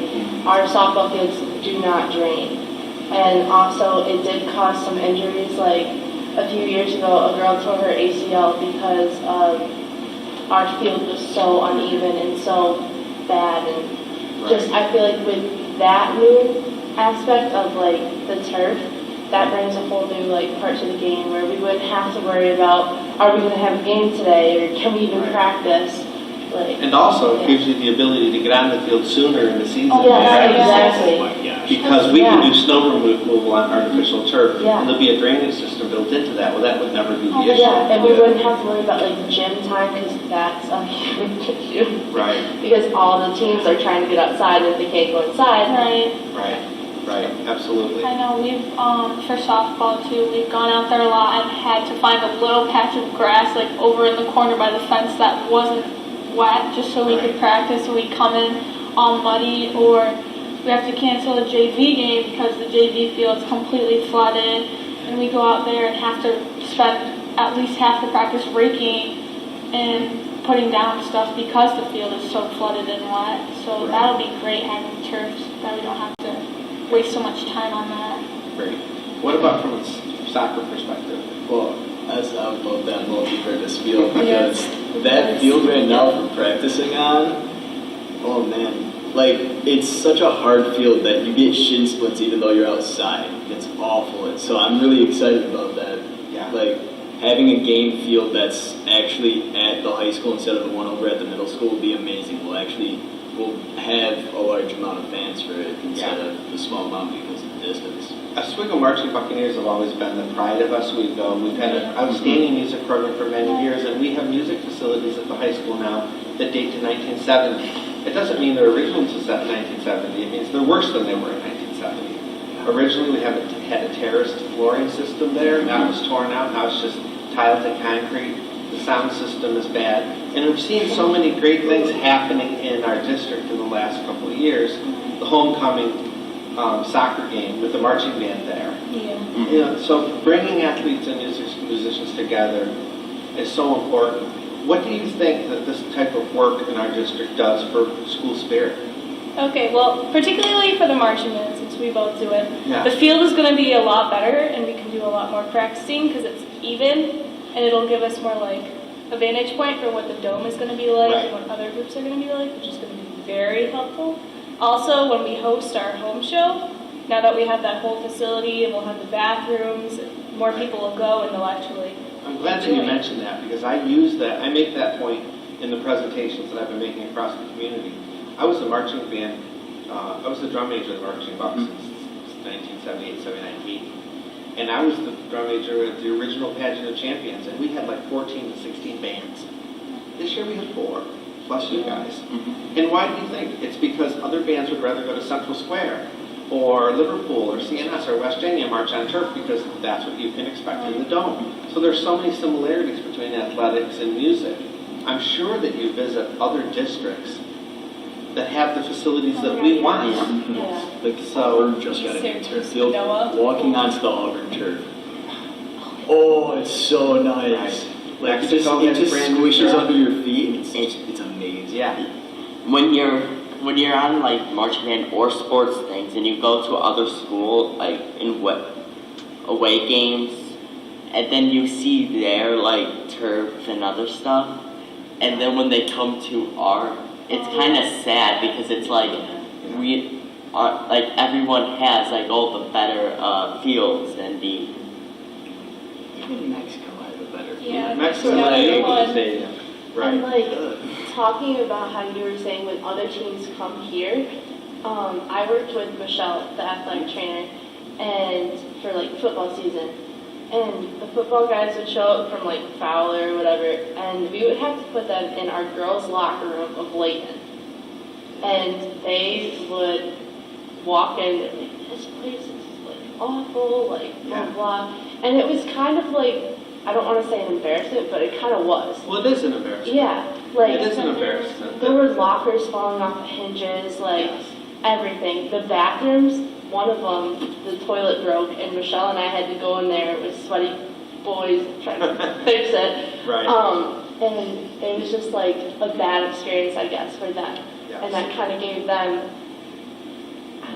[SPEAKER 10] our softball fields do not drain. And also it did cause some injuries. Like a few years ago, a girl tore her ACL because our field was so uneven and so bad. And just I feel like with that new aspect of like the turf, that brings a whole new like part to the game where we wouldn't have to worry about, are we going to have a game today, or can we even practice? Like,
[SPEAKER 4] and also, it gives you the ability to get on the field sooner in the season.
[SPEAKER 10] Yes, exactly.
[SPEAKER 4] Because we can do snow removal on artificial turf,
[SPEAKER 10] Yeah.
[SPEAKER 4] and there'll be a drainage system built into that. Well, that would never be the issue.
[SPEAKER 10] Yeah, and we wouldn't have to worry about like gym time because that's a huge issue.
[SPEAKER 4] Right.
[SPEAKER 10] Because all the teams are trying to get outside and if they can't go inside.
[SPEAKER 4] Right, absolutely.
[SPEAKER 11] I know we've, for softball too, we've gone out there a lot and had to find a little patch of grass like over in the corner by the fence that wasn't wet just so we could practice, so we'd come in all muddy, or we have to cancel a JV game because the JV field's completely flooded, and we go out there and have to spend at least half the practice raking and putting down stuff because the field is so flooded and wet. So that'll be great having turfs that we don't have to waste so much time on that.
[SPEAKER 4] Great. What about from a soccer perspective?
[SPEAKER 12] Well, I would love that multi-purpose field because that field right now for practicing on, oh man, like it's such a hard field that you get shin splints even though you're outside. It's awful. And so I'm really excited about that.
[SPEAKER 4] Yeah.
[SPEAKER 12] Like having a game field that's actually at the high school instead of the one over at the middle school would be amazing. We'll have a large amount of fans for it instead of the small amount because of the distance.
[SPEAKER 4] Oswego Marching Buccaneers have always been the pride of us. We've had an outstanding music program for many years, and we have music facilities at the high school now that date to 1970. It doesn't mean their originals was set in 1970. It means they're worse than they were in 1970. Originally, we had a terraced flooring system there. Now it's torn out. Now it's just tiles and concrete. The sound system is bad. And we've seen so many great things happening in our district in the last couple of years. The homecoming soccer game with the marching band there.
[SPEAKER 10] Yeah.
[SPEAKER 4] You know, so bringing athletes and musicians together is so important. What do you think that this type of work in our district does for school spirit?
[SPEAKER 11] Okay, well, particularly for the marching band, since we both do it,
[SPEAKER 4] Yeah.
[SPEAKER 11] the field is going to be a lot better, and we can do a lot more practicing because it's even, and it'll give us more like a vantage point for what the dome is going to be like and what other groups are going to be like, which is going to be very helpful. Also, when we host our home show, now that we have that whole facility and we'll have the bathrooms, more people will go and they'll actually
[SPEAKER 4] I'm glad that you mentioned that because I make that point in the presentations that I've been making across the community. I was the marching band, I was the drum major of the marching bucks since 1978, 79, 80. And I was the drum major at the original pageant of champions, and we had like 14 to 16 bands. This year we had 4. Plus you guys. And why do you think? It's because other bands would rather go to Central Square or Liverpool or CNS or West Virginia march on turf because that's what you can expect in the dome. So there's so many similarities between athletics and music. I'm sure that you visit other districts that have the facilities that we want.
[SPEAKER 10] Yeah.
[SPEAKER 12] Like Auburn just got a new turf field. Walking onto the Auburn turf. Oh, it's so nice. Like it just squishes under your feet. It's amazing.
[SPEAKER 4] Yeah.
[SPEAKER 13] When you're on like marching band or sports things and you go to other school like in away games, and then you see their like turf and other stuff, and then when they come to our, it's kind of sad because it's like we are like everyone has like all the better fields and the.
[SPEAKER 12] Even Mexico had a better field.
[SPEAKER 11] Yeah,
[SPEAKER 12] Mexico
[SPEAKER 11] yeah,
[SPEAKER 12] had a
[SPEAKER 11] one.
[SPEAKER 12] good stadium. Right.
[SPEAKER 10] And like talking about how you were saying when other teams come here, I worked with Michelle, the athletic trainer, and for like football season. And the football guys would show up from like Fowler or whatever, and we would have to put them in our girls' locker room of Layton. And they would walk in and like, this place is like awful, like blah blah. And it was kind of like, I don't want to say an embarrassment, but it kind of was.
[SPEAKER 4] Well, it is an embarrassment.
[SPEAKER 10] Yeah, like
[SPEAKER 4] It is an embarrassment.
[SPEAKER 10] there were lockers falling off the hinges, like everything. The bathrooms, one of them, the toilet broke, and Michelle and I had to go in there with sweaty boys trying to fix it.
[SPEAKER 4] Right.
[SPEAKER 10] And it was just like a bad experience, I guess, for them.
[SPEAKER 4] Yes.
[SPEAKER 10] And that kind of gave them,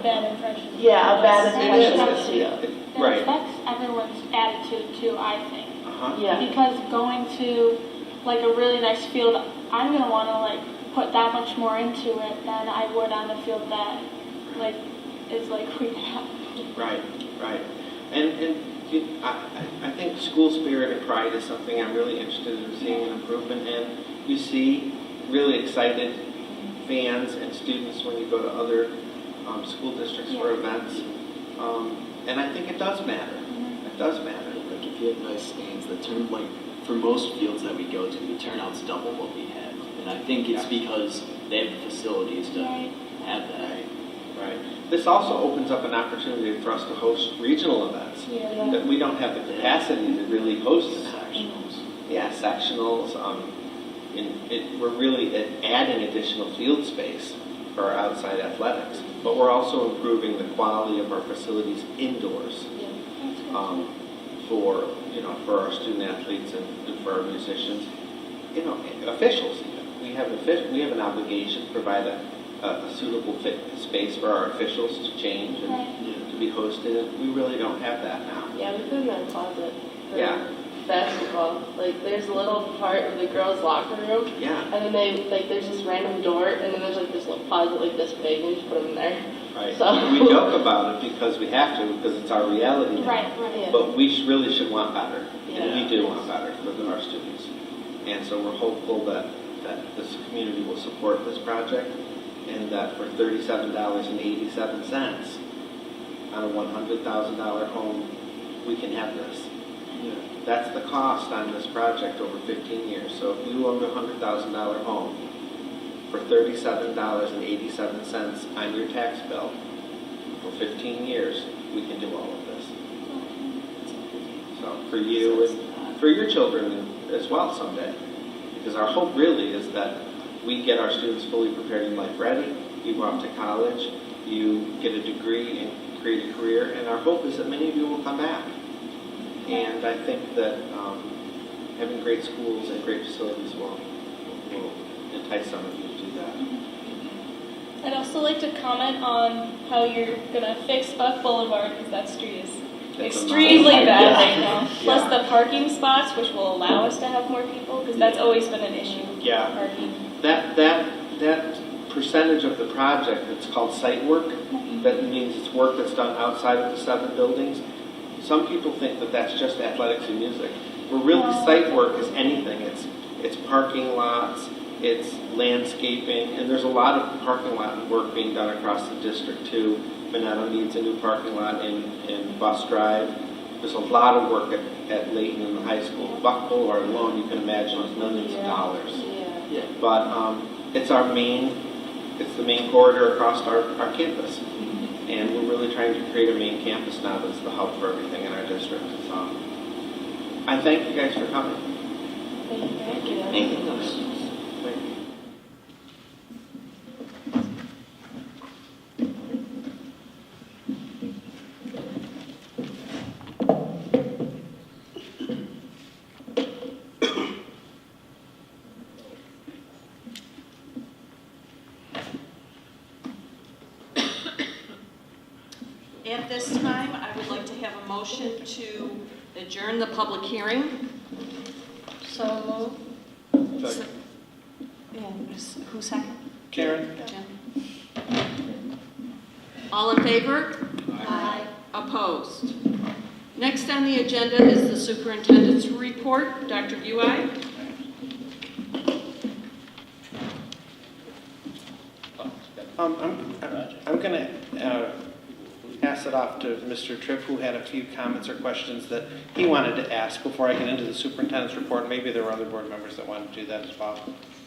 [SPEAKER 11] Bad impression.
[SPEAKER 10] yeah, a bad
[SPEAKER 4] It
[SPEAKER 10] impression
[SPEAKER 4] is,
[SPEAKER 10] too.
[SPEAKER 11] It
[SPEAKER 4] Right.
[SPEAKER 11] affects everyone's attitude too, I think.
[SPEAKER 4] Uh-huh.
[SPEAKER 10] Yeah.
[SPEAKER 11] Because going to like a really nice field, I'm gonna want to like put that much more into it than I would on a field that like is like rehab.
[SPEAKER 4] Right, right. And I think school spirit and pride is something I'm really interested in seeing an improvement in. You see really excited fans and students when you go to other school districts for events. And I think it does matter. It does matter.
[SPEAKER 12] Like if you have nice stands, the turn like for most fields that we go to, the turnout's double what we have. And I think it's because they have the facilities to have that.
[SPEAKER 4] Right. This also opens up an opportunity for us to host regional events that we don't have the capacity to really host in sectionals. Yeah, sectionals. We're really adding additional field space for our outside athletics, but we're also improving the quality of our facilities indoors for our student athletes and for our musicians. Officials even. We have an obligation to provide a suitable fit space for our officials to change and to be hosted. We really don't have that now.
[SPEAKER 10] Yeah, we put them in a closet for
[SPEAKER 4] Yeah.
[SPEAKER 10] basketball. Like, there's a little part of the girls' locker room.
[SPEAKER 4] Yeah.
[SPEAKER 10] And then there's this random door, and then there's like this little closet like this big, and you just put them in there.
[SPEAKER 4] Right.
[SPEAKER 10] So.
[SPEAKER 4] We joke about it because we have to, because it's our reality now.
[SPEAKER 11] Right.
[SPEAKER 10] Yeah.
[SPEAKER 4] But we really should want better.
[SPEAKER 10] Yeah.
[SPEAKER 4] And we do want better for our students. And so we're hopeful that this community will support this project, and that for $37.87 on a $100,000 home, we can have this.
[SPEAKER 12] Yeah.
[SPEAKER 4] That's the cost on this project over 15 years. So if you owned a $100,000 home, for $37.87 on your tax bill for 15 years, we can do all of this. So for you and for your children as well someday. Because our hope really is that we get our students fully prepared and life ready. You go off to college, you get a degree and create a career, and our hope is that many of you will come back. And I think that having great schools and great facilities will entice some of you to do that.
[SPEAKER 14] I'd also like to comment on how you're going to fix Buck Boulevard, because that street is extremely bad right now. Plus the parking spots, which will allow us to have more people, because that's always been an issue.
[SPEAKER 4] Yeah.
[SPEAKER 14] Parking.
[SPEAKER 4] That percentage of the project that's called site work, that means it's work that's done outside of the 7 buildings. Some people think that that's just athletics and music. Where really site work is anything. It's parking lots, it's landscaping, and there's a lot of parking lot work being done across the district too. Minetto needs a new parking lot in Bus Drive. There's a lot of work at Layton and the high school. Buck Boulevard alone, you can imagine, is millions of dollars.
[SPEAKER 10] Yeah.
[SPEAKER 4] But it's the main corridor across our campus. And we're really trying to create a main campus now that's the hub for everything in our district. So I thank you guys for coming.
[SPEAKER 10] Thank you.
[SPEAKER 13] Thank you.
[SPEAKER 1] At this time, I would like to have a motion to adjourn the public hearing.
[SPEAKER 6] So
[SPEAKER 1] And who's second?
[SPEAKER 4] Karen?
[SPEAKER 1] Jim. All in favor?
[SPEAKER 6] Aye.
[SPEAKER 1] Opposed? Next on the agenda is the superintendent's report. Dr. Bui?
[SPEAKER 4] I'm going to pass it off to Mr. Tripp, who had a few comments or questions that he wanted to ask before I get into the superintendent's report. Maybe there were other board members that wanted to do that as well.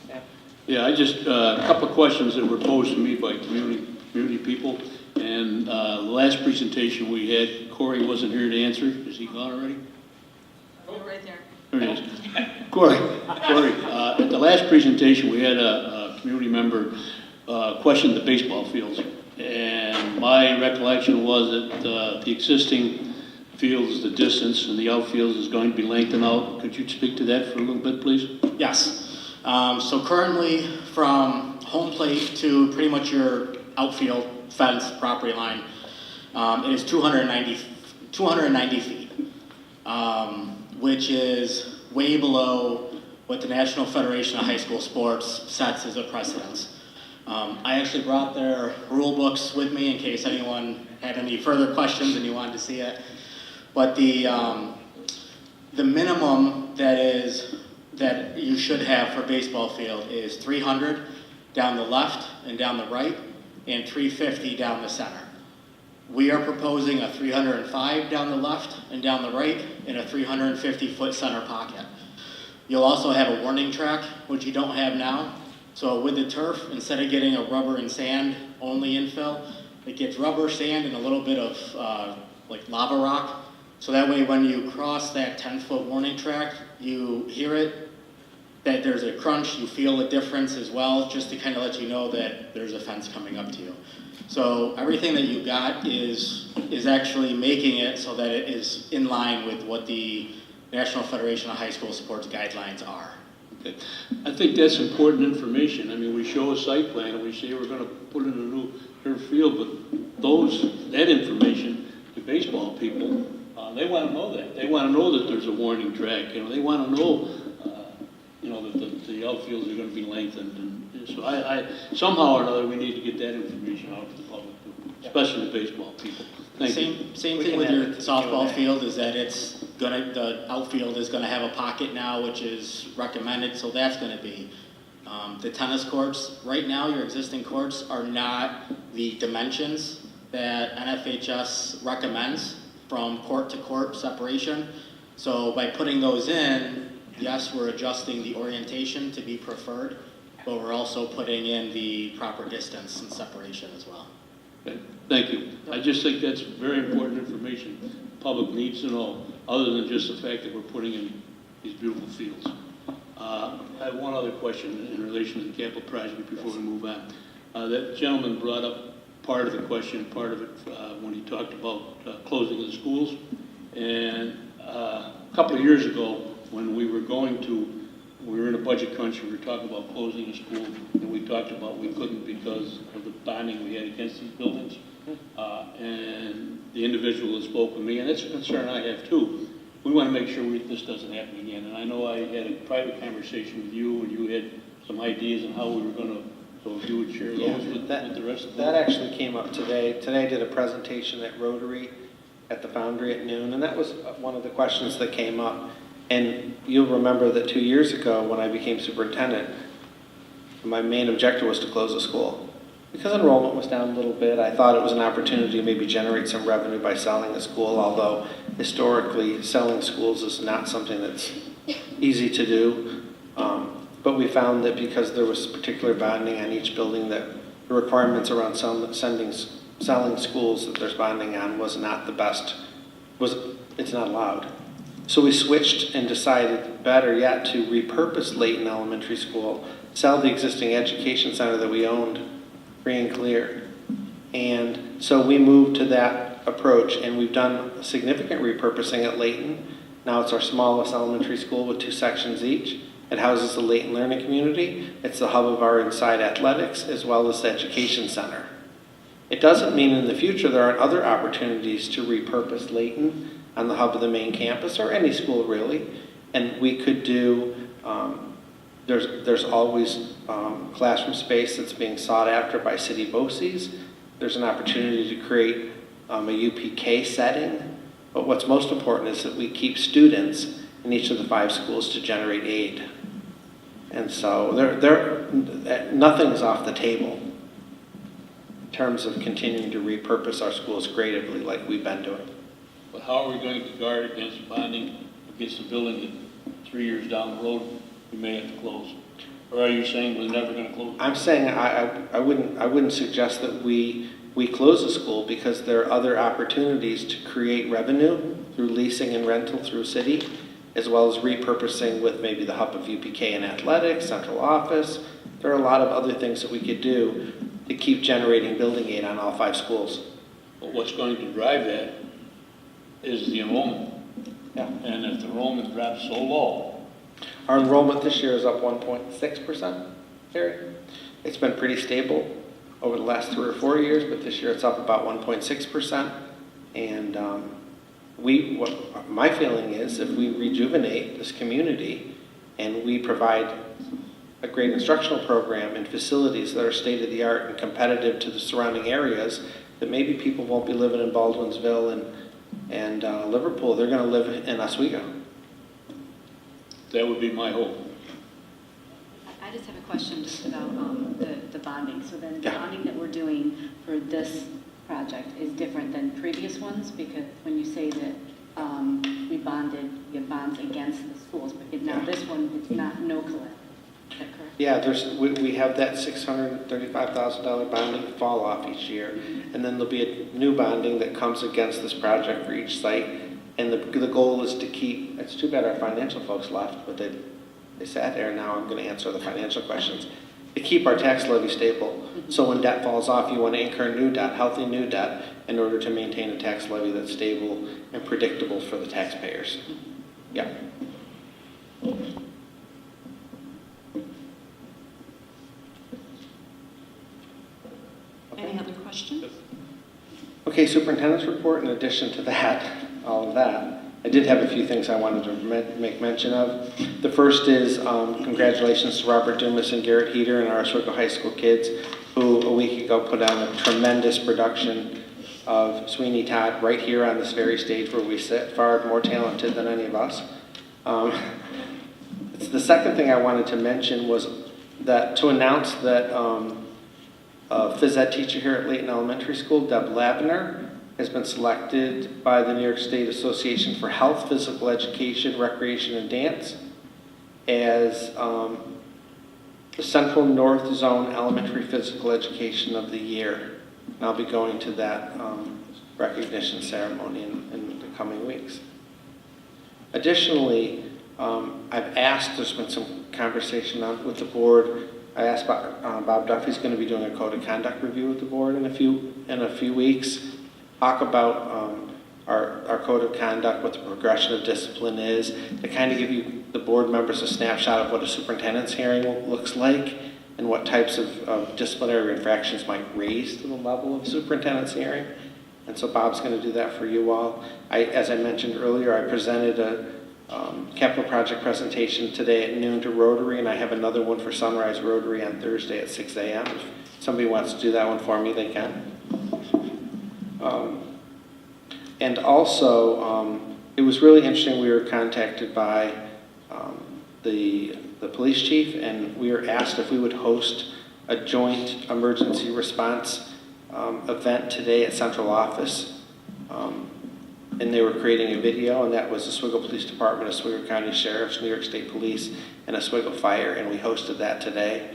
[SPEAKER 4] Yeah.
[SPEAKER 7] Yeah, I just, a couple of questions that were posed to me by community people. And the last presentation we had, Corey wasn't here to answer. Is he gone already?
[SPEAKER 1] Oh, right there.
[SPEAKER 7] There it is. Corey, at the last presentation, we had a community member question the baseball fields. And my recollection was that the existing fields, the distance, and the outfields is going to be lengthened out. Could you speak to that for a little bit, please?
[SPEAKER 8] Yes. So currently, from home plate to pretty much your outfield fence property line, it is 290 feet, which is way below what the National Federation of High School Sports sets as a precedence. I actually brought their rule books with me in case anyone had any further questions and you wanted to see it. But the minimum that you should have for baseball field is 300 down the left and down the right, and 350 down the center. We are proposing a 305 down the left and down the right, and a 350-foot center pocket. You'll also have a warning track, which you don't have now. So with the turf, instead of getting a rubber and sand only infill, it gets rubber, sand, and a little bit of like lava rock. So that way when you cross that 10-foot warning track, you hear it, that there's a crunch, you feel the difference as well, just to kind of let you know that there's a fence coming up to you. So everything that you got is actually making it so that it is in line with what the National Federation of High School Sports guidelines are.
[SPEAKER 7] Okay. I think that's important information. I mean, we show a site plan and we say we're going to put in a new turf field, but that information, the baseball people, they want to know that. They want to know that there's a warning track. They want to know, that the outfields are going to be lengthened. And so I somehow or another, we need to get that information out to the public, especially the baseball people. Thank you.
[SPEAKER 8] Same thing with your softball field is that the outfield is gonna have a pocket now, which is recommended, so that's gonna be. The tennis courts, right now your existing courts are not the dimensions that NFHS recommends from court to court separation. So by putting those in, yes, we're adjusting the orientation to be preferred, but we're also putting in the proper distance and separation as well.
[SPEAKER 7] Okay. Thank you. I just think that's very important information the public needs to know, other than just the fact that we're putting in these beautiful fields. I have one other question in relation to the capital project before we move on. That gentleman brought up part of the question, part of it when he talked about closing of the schools. And a couple of years ago, when we were in a budget crunch, we were talking about closing a school, and we talked about we couldn't because of the bonding we had against these buildings. And the individual that spoke with me, and it's a concern I have too, we want to make sure this doesn't happen again. And I know I had a private conversation with you, and you had some ideas on how we were going to, so if you would share those with the rest of the
[SPEAKER 4] That actually came up today. Today I did a presentation at Rotary at the Foundry at noon, and that was one of the questions that came up. And you'll remember that 2 years ago when I became superintendent, my main objective was to close the school. Because enrollment was down a little bit, I thought it was an opportunity to maybe generate some revenue by selling the school, although historically selling schools is not something that's easy to do. But we found that because there was particular bonding on each building, that the requirements around selling schools that there's bonding on was not the best, it's not allowed. So we switched and decided, better yet, to repurpose Layton Elementary School, sell the existing education center that we owned free and clear. And so we moved to that approach, and we've done significant repurposing at Layton. Now it's our smallest elementary school with 2 sections each. It houses the Layton Learning Community. It's the hub of our inside athletics as well as the education center. It doesn't mean in the future there aren't other opportunities to repurpose Layton on the hub of the main campus, or any school really. And we could do, there's always classroom space that's being sought after by city BOCES. There's an opportunity to create a UPK setting. But what's most important is that we keep students in each of the 5 schools to generate aid. And so nothing's off the table in terms of continuing to repurpose our schools creatively like we've been doing.
[SPEAKER 7] But how are we going to guard against bonding against a building that 3 years down the road we may have to close? Or are you saying we're never going to close?
[SPEAKER 4] I'm saying I wouldn't suggest that we close the school, because there are other opportunities to create revenue through leasing and rental through city, as well as repurposing with maybe the hub of UPK and athletics, central office. There are a lot of other things that we could do to keep generating building aid on all 5 schools.
[SPEAKER 7] But what's going to drive that is the enrollment.
[SPEAKER 4] Yeah.
[SPEAKER 7] And if the enrollment drops so low.
[SPEAKER 4] Our enrollment this year is up 1.6%, Harry. It's been pretty stable over the last 3 or 4 years, but this year it's up about 1.6%. And my feeling is if we rejuvenate this community and we provide a great instructional program and facilities that are state-of-the-art and competitive to the surrounding areas, that maybe people won't be living in Baldwinsville and Liverpool. They're going to live in Oswego.
[SPEAKER 7] That would be my hope.
[SPEAKER 15] I just have a question just about the bonding. So then the bonding that we're doing for this project is different than previous ones, because when you say that we get bonds against the schools, but now this one, it's not no collateral. Is that correct?
[SPEAKER 4] Yeah, we have that $635,000 bonding fall off each year, and then there'll be a new bonding that comes against this project for each site. And the goal is to keep, it's too bad our financial folks left, but they sat there, and now I'm going to answer the financial questions, to keep our tax levy stable. So when debt falls off, you want to incur new debt, healthy new debt, in order to maintain a tax levy that's stable and predictable for the taxpayers. Yeah.
[SPEAKER 16] Any other questions?
[SPEAKER 4] Okay, superintendent's report. In addition to that, all of that, I did have a few things I wanted to make mention of. The first is congratulations to Robert Dumas and Garrett Heater and our Oswego High School kids, who a week ago put on a tremendous production of Sweeney Todd right here on this very stage where we sit, far more talented than any of us. The second thing I wanted to mention was that to announce that a phys ed teacher here at Layton Elementary School, Deb Labner, has been selected by the New York State Association for Health, Physical Education, Recreation, and Dance as the Central North Zone Elementary Physical Education of the Year. And I'll be going to that recognition ceremony in the coming weeks. Additionally, I've asked, there's been some conversation with the board. I asked Bob Duffy's going to be doing a code of conduct review with the board in a few weeks. Talk about our code of conduct, what the progression of discipline is, to kind of give you, the board members, a snapshot of what a superintendent's hearing looks like and what types of disciplinary infractions might raise to the level of superintendent's hearing. And so Bob's going to do that for you all. As I mentioned earlier, I presented a capital project presentation today at noon to Rotary, and I have another one for Sunrise Rotary on Thursday at 6 a.m. If somebody wants to do that one for me, they can. And also, it was really interesting. We were contacted by the police chief, and we were asked if we would host a joint emergency response event today at central office. And they were creating a video, and that was Oswego Police Department, Oswego County Sheriff's, New York State Police, and Oswego Fire, and we hosted that today.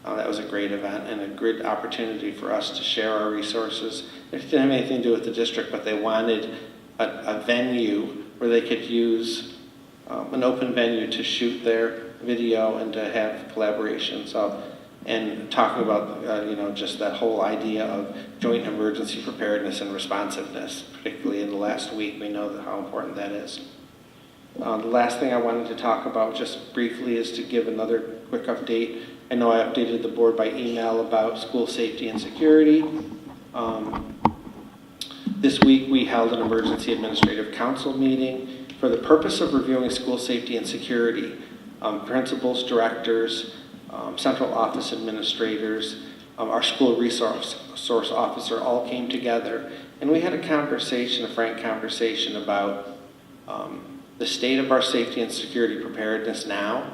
[SPEAKER 4] That was a great event and a great opportunity for us to share our resources. It didn't have anything to do with the district, but they wanted a venue where they could use an open venue to shoot their video and to have collaboration. So, and talking about just that whole idea of joint emergency preparedness and responsiveness, particularly in the last week, we know how important that is. The last thing I wanted to talk about just briefly is to give another quick update. I know I updated the board by email about school safety and security. This week, we held an emergency administrative council meeting for the purpose of reviewing school safety and security. Principals, directors, central office administrators, our school resource officer all came together, and we had a conversation, a frank conversation about the state of our safety and security preparedness now,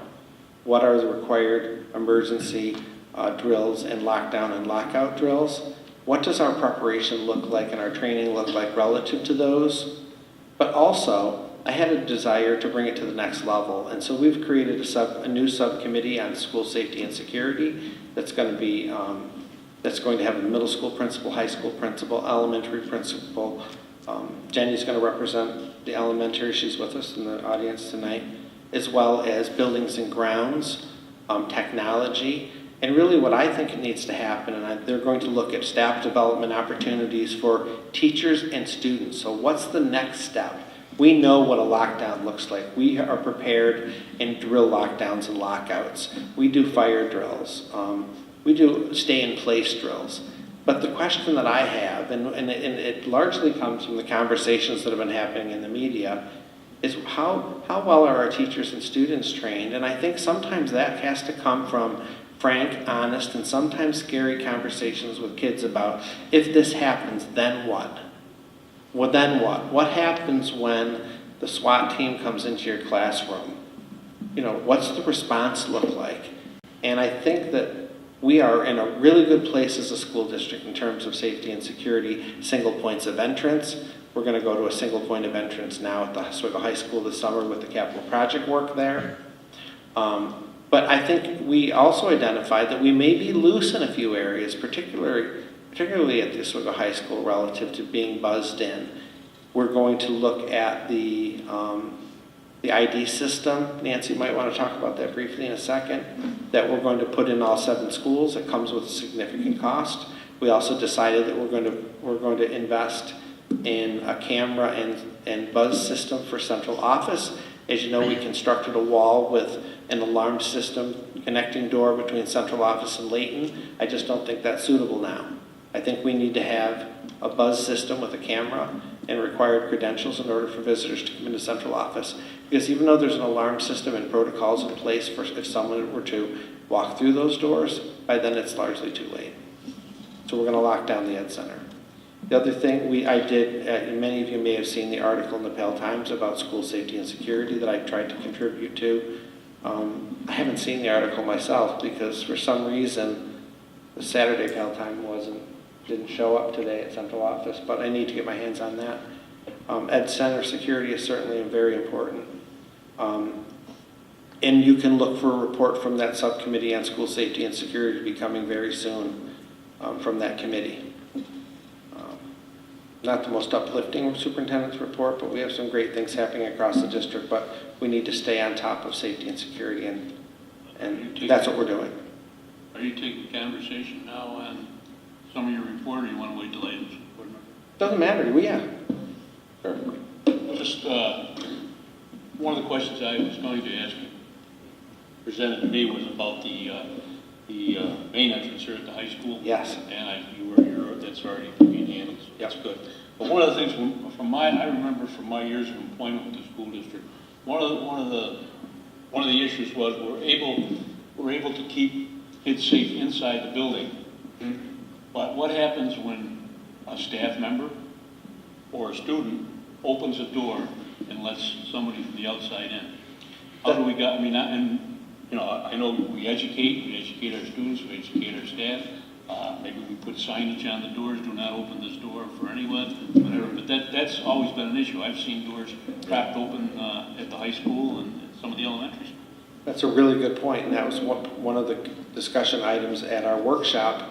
[SPEAKER 4] what are the required emergency drills and lockdown and lockout drills, what does our preparation look like and our training look like relative to those, but also I had a desire to bring it to the next level, and so we've created a new subcommittee on school safety and security that's going to be that's going to have a middle school principal, high school principal, elementary principal. Jenny's going to represent the elementary. She's with us in the audience tonight, as well as buildings and grounds, technology, and really what I think needs to happen, and they're going to look at staff development opportunities for teachers and students. So what's the next step? We know what a lockdown looks like. We are prepared and drill lockdowns and lockouts. We do fire drills. We do stay-in-place drills. But the question that I have, and it largely comes from the conversations that have been happening in the media, is how well are our teachers and students trained? And I think sometimes that has to come from frank, honest, and sometimes scary conversations with kids about, if this happens, then what? Well, then what? What happens when the SWAT team comes into your classroom? What's the response look like? And I think that we are in a really good place as a school district in terms of safety and security, single points of entrance. We're going to go to a single point of entrance now at the Oswego High School this summer with the capital project work there. But I think we also identified that we may be loose in a few areas, particularly at the Oswego High School relative to being buzzed in. We're going to look at the ID system. Nancy might want to talk about that briefly in a second, that we're going to put in all 7 schools. It comes with a significant cost. We also decided that we're going to invest in a camera and buzz system for central office. As you know, we constructed a wall with an alarm system connecting door between central office and Layton. I just don't think that's suitable now. I think we need to have a buzz system with a camera and required credentials in order for visitors to come into central office. Because even though there's an alarm system and protocols in place for if someone were to walk through those doors, by then it's largely too late. So we're going to lock down the Ed Center. The other thing I did, and many of you may have seen the article in the Pale Times about school safety and security that I tried to contribute to. I haven't seen the article myself because for some reason the Saturday Pale Time didn't show up today at central office, but I need to get my hands on that. Ed Center security is certainly very important. And you can look for a report from that subcommittee on school safety and security to be coming very soon from that committee. Not the most uplifting superintendent's report, but we have some great things happening across the district, but we need to stay on top of safety and security, and that's what we're doing.
[SPEAKER 7] Are you taking conversation now on some of your report, or you want to wait till later?
[SPEAKER 4] Doesn't matter, yeah. Sure.
[SPEAKER 7] Just one of the questions I was going to ask you, presented to me, was about the main entrance here at the high school.
[SPEAKER 4] Yes.
[SPEAKER 7] And that's already being handled, so that's good. But one of the things I remember from my years of employment with the school district, one of the issues was we're able to keep kids safe inside the building. Mm-hmm. But what happens when a staff member or a student opens a door and lets somebody from the outside in? How do we got? I know we educate our students, we educate our staff. Maybe we put signage on the doors, do not open this door for anyone, whatever. But that's always been an issue. I've seen doors cracked open at the high school and at some of the elementary schools.
[SPEAKER 4] That's a really good point, and that was one of the discussion items at our workshop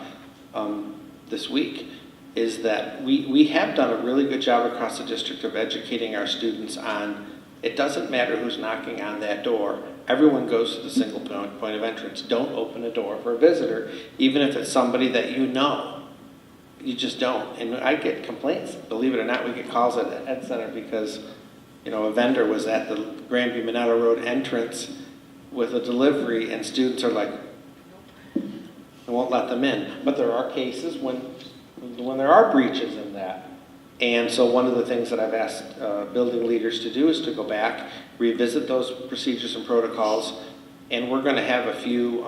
[SPEAKER 4] this week, is that we have done a really good job across the district of educating our students on, it doesn't matter who's knocking on that door. Everyone goes to the single point of entrance. Don't open a door for a visitor, even if it's somebody that you know. You just don't. And I get complaints. Believe it or not, we get calls at the Ed Center because, a vendor was at the Grandview Minetto Road entrance with a delivery, and students are like, I won't let them in. But there are cases when when there are breaches in that. And so one of the things that I've asked building leaders to do is to go back, revisit those procedures and protocols, and we're going to have a few,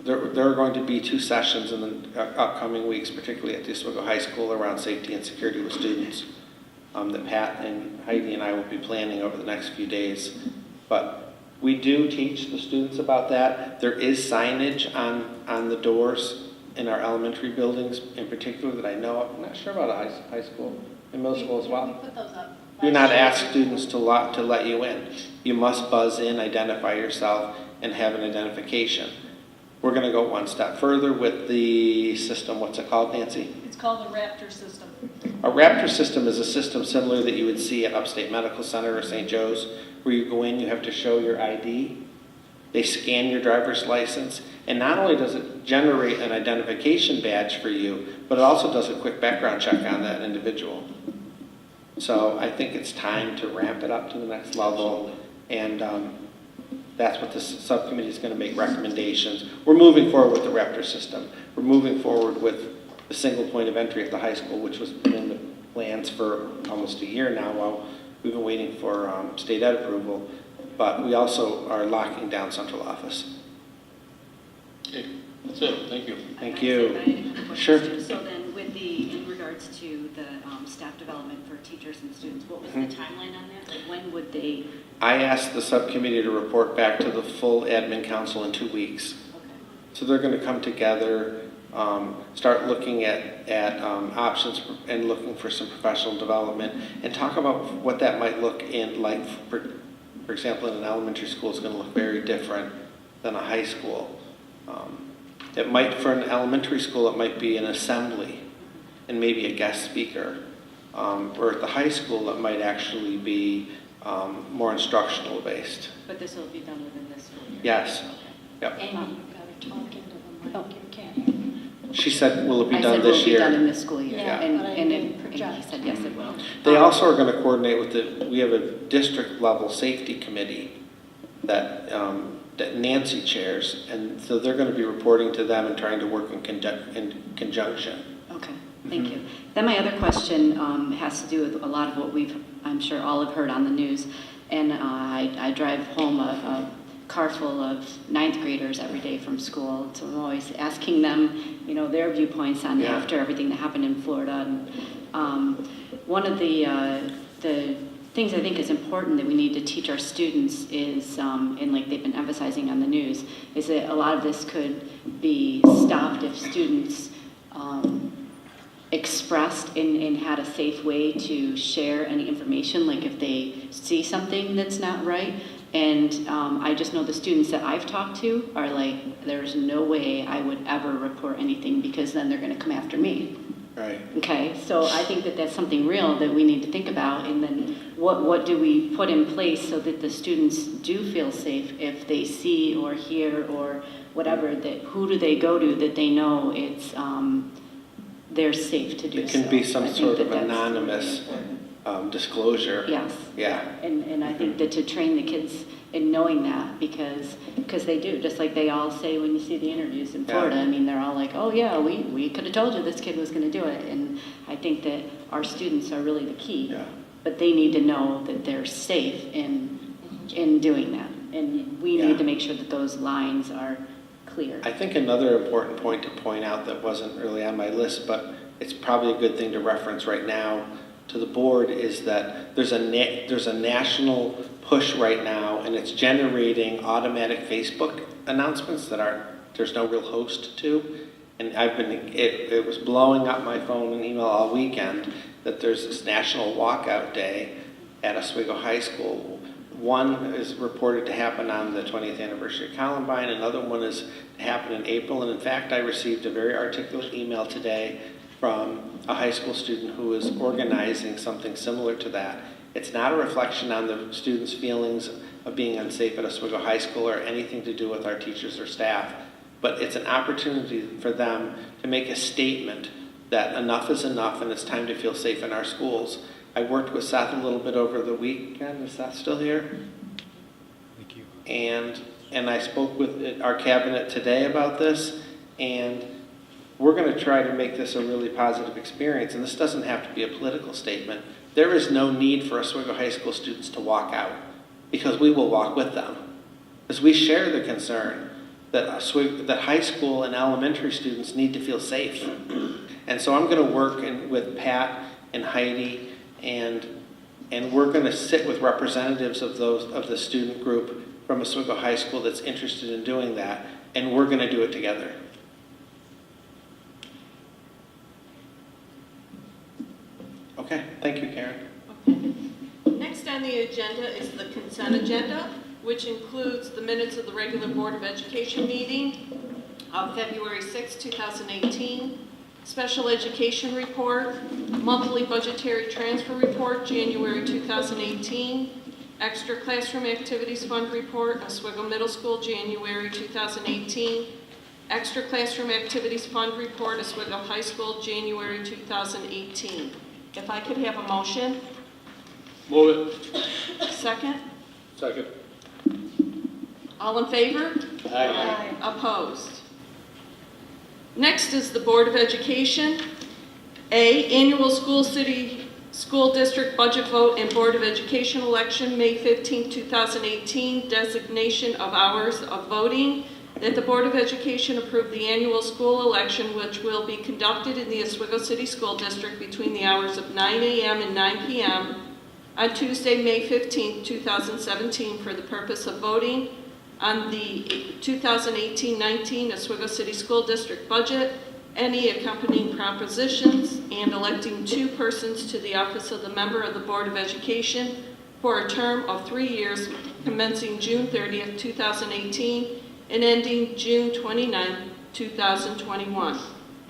[SPEAKER 4] there are going to be 2 sessions in the upcoming weeks, particularly at the Oswego High School, around safety and security with students that Pat and Heidi and I will be planning over the next few days. But we do teach the students about that. There is signage on the doors in our elementary buildings in particular that I know of. I'm not sure about a high school and middle school as well.
[SPEAKER 6] We put those up.
[SPEAKER 4] Do not ask students to let you in. You must buzz in, identify yourself, and have an identification. We're going to go one step further with the system. What's it called, Nancy?
[SPEAKER 1] It's called the Raptor System.
[SPEAKER 4] A Raptor System is a system similar that you would see at Upstate Medical Center or St. Joe's, where you go in, you have to show your ID. They scan your driver's license, and not only does it generate an identification badge for you, but it also does a quick background check on that individual. So I think it's time to ramp it up to the next level, and that's what this subcommittee is going to make recommendations. We're moving forward with the Raptor System. We're moving forward with the single point of entry at the high school, which was in the plans for almost a year now while we've been waiting for state ed approval. But we also are locking down central office.
[SPEAKER 7] Okay, that's it. Thank you.
[SPEAKER 4] Thank
[SPEAKER 15] I
[SPEAKER 4] you.
[SPEAKER 15] had a couple questions
[SPEAKER 4] Sure.
[SPEAKER 15] too. So then in regards to the staff development for teachers and students, what was the timeline on that? Like when would they?
[SPEAKER 4] I asked the subcommittee to report back to the full admin council in 2 weeks.
[SPEAKER 15] Okay.
[SPEAKER 4] So they're going to come together, start looking at options and looking for some professional development, and talk about what that might look like. For example, in an elementary school, it's going to look very different than a high school. It might, for an elementary school, it might be an assembly and maybe a guest speaker. Or at the high school, it might actually be more instructional based.
[SPEAKER 15] But this will be done within this school year?
[SPEAKER 4] Yes. Yep.
[SPEAKER 6] And you've got to talk into them like you can't.
[SPEAKER 4] She said, will it be
[SPEAKER 15] I
[SPEAKER 4] done
[SPEAKER 15] said
[SPEAKER 4] this year?
[SPEAKER 15] will be done in this school year.
[SPEAKER 6] Yeah,
[SPEAKER 15] And,
[SPEAKER 6] but I
[SPEAKER 15] and,
[SPEAKER 6] didn't
[SPEAKER 15] and
[SPEAKER 6] project.
[SPEAKER 15] he said yes, it will.
[SPEAKER 4] They also are going to coordinate with we have a district level safety committee that Nancy chairs, and so they're going to be reporting to them and trying to work in conjunction.
[SPEAKER 15] Okay, thank you. Then my other question has to do with a lot of what I'm sure all have heard on the news. And I drive home a car full of ninth graders every day from school. So I'm always asking them, their viewpoints on after everything that happened in Florida. And one of the things I think is important that we need to teach our students is, and like they've been emphasizing on the news, is that a lot of this could be stopped if students expressed and had a safe way to share any information, like if they see something that's not right. And I just know the students that I've talked to are like, there's no way I would ever report anything because then they're going to come after me.
[SPEAKER 4] Right.
[SPEAKER 15] Okay, so I think that that's something real that we need to think about, and then what do we put in place so that the students do feel safe if they see or hear or whatever, that who do they go to that they know it's they're safe to do so.
[SPEAKER 4] It can be some
[SPEAKER 15] I think
[SPEAKER 4] sort of
[SPEAKER 15] that's
[SPEAKER 4] anonymous disclosure.
[SPEAKER 15] Yes.
[SPEAKER 4] Yeah.
[SPEAKER 15] And I think that to train the kids in knowing that, because they do, just like they all say when you see the interviews in Florida.
[SPEAKER 4] Yeah.
[SPEAKER 15] I mean, they're all like, oh yeah, we could have told you this kid was going to do it. And I think that our students are really the key.
[SPEAKER 4] Yeah.
[SPEAKER 15] But they need to know that they're safe in doing that. And we need to make sure that those lines are clear.
[SPEAKER 4] I think another important point to point out that wasn't really on my list, but it's probably a good thing to reference right now to the board, is that there's a national push right now, and it's generating automatic Facebook announcements that there's no real host to. And it was blowing up my phone and email all weekend that there's this national walkout day at Oswego High School. One is reported to happen on the 20th anniversary of Columbine. Another one is to happen in April. And in fact, I received a very articulate email today from a high school student who is organizing something similar to that. It's not a reflection on the students' feelings of being unsafe at Oswego High School or anything to do with our teachers or staff, but it's an opportunity for them to make a statement that enough is enough and it's time to feel safe in our schools. I worked with Seth a little bit over the weekend. Is Seth still here?
[SPEAKER 9] Thank you.
[SPEAKER 4] And I spoke with our cabinet today about this, and we're going to try to make this a really positive experience. And this doesn't have to be a political statement. There is no need for Oswego High School students to walk out, because we will walk with them. Because we share the concern that high school and elementary students need to feel safe. And so I'm going to work with Pat and Heidi, and we're going to sit with representatives of the student group from Oswego High School that's interested in doing that, and we're going to do it together. Okay, thank you, Karen.
[SPEAKER 1] Next on the agenda is the consent agenda, which includes the minutes of the regular Board of Education meeting of February 6, 2018, special education report, monthly budgetary transfer report, January 2018, extra classroom activities fund report, Oswego Middle School, January 2018, extra classroom activities fund report, Oswego High School, January 2018. If I could have a motion.
[SPEAKER 7] Move it.
[SPEAKER 1] Second?
[SPEAKER 7] Second.
[SPEAKER 1] All in favor?
[SPEAKER 7] Aye.
[SPEAKER 1] Opposed? Next is the Board of Education. A, annual school district budget vote and Board of Education election, May 15, 2018, designation of hours of voting. That the Board of Education approve the annual school election, which will be conducted in the Oswego City School District between the hours of 9 a.m. and 9 p.m. on Tuesday, May 15, 2017, for the purpose of voting on the 2018-19 Oswego City School District budget, any accompanying propositions, and electing 2 persons to the office of the member of the Board of Education for a term of 3 years, commencing June 30th, 2018, and ending June 29, 2021.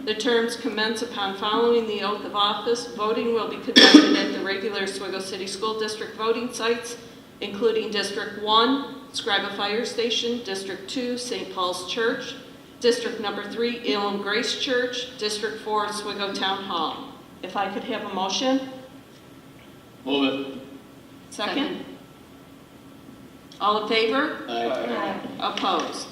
[SPEAKER 1] The terms commence upon following the oath of office. Voting will be conducted at the regular Oswego City School District voting sites, including District 1, Scriba Fire Station, District 2, St. Paul's Church, District Number 3, Elam Grace Church, District 4, Oswego Town Hall. If I could have a motion.
[SPEAKER 7] Move it.
[SPEAKER 1] Second? All in favor?
[SPEAKER 7] Aye.
[SPEAKER 1] Opposed?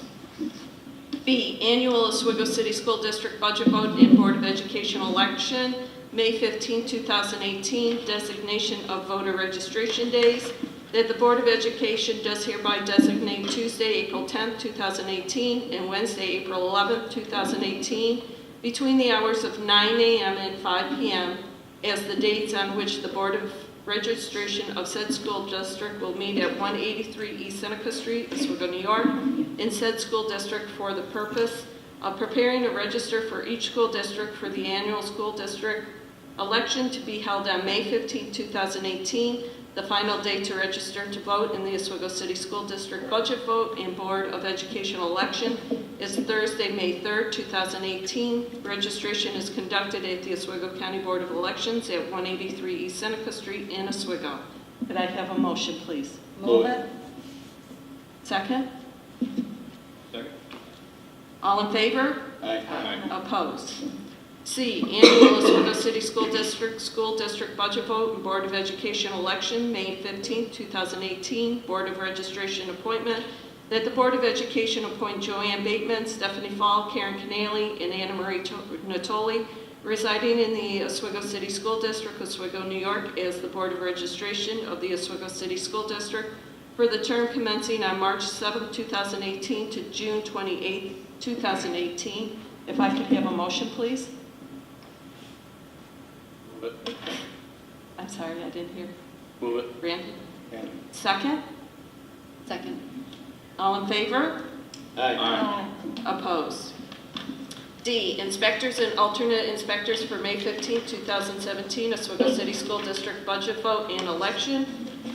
[SPEAKER 1] B, annual Oswego City School District budget vote and Board of Education election, May 15, 2018, designation of voter registration days. That the Board of Education does hereby designate Tuesday, April 10, 2018, and Wednesday, April 11, 2018, between the hours of 9 a.m. and 5 p.m. as the dates on which the Board of Registration of said school district will meet at 183 East Seneca Street, Oswego, New York, in said school district for the purpose of preparing a register for each school district for the annual school district election to be held on May 15, 2018. The final date to register to vote in the Oswego City School District budget vote and Board of Education election is Thursday, May 3rd, 2018. Registration is conducted at the Oswego County Board of Elections at 183 East Seneca Street in Oswego. Could I have a motion, please?
[SPEAKER 7] Move it.
[SPEAKER 1] Second?
[SPEAKER 3] Second.
[SPEAKER 1] All in favor?
[SPEAKER 7] Aye.
[SPEAKER 1] Opposed? C, annual Oswego City School District budget vote and Board of Education election, May 15, 2018, Board of Registration appointment. That the Board of Education appoint Joanne Bateman, Stephanie Fall, Karen Canale, and Anna Marie Natoli, residing in the Oswego City School District, Oswego, New York, as the Board of Registration of the Oswego City School District for the term commencing on March 7, 2018 to June 28, 2018. If I could have a motion, please.
[SPEAKER 7] Move it.
[SPEAKER 1] I'm sorry, I didn't hear.
[SPEAKER 7] Move it.
[SPEAKER 1] Randy?
[SPEAKER 7] Yeah.
[SPEAKER 1] Second?
[SPEAKER 15] Second.
[SPEAKER 1] All in favor?
[SPEAKER 7] Aye.
[SPEAKER 1] Opposed? D, inspectors and alternate inspectors for May 15, 2017, Oswego City School District budget vote and election.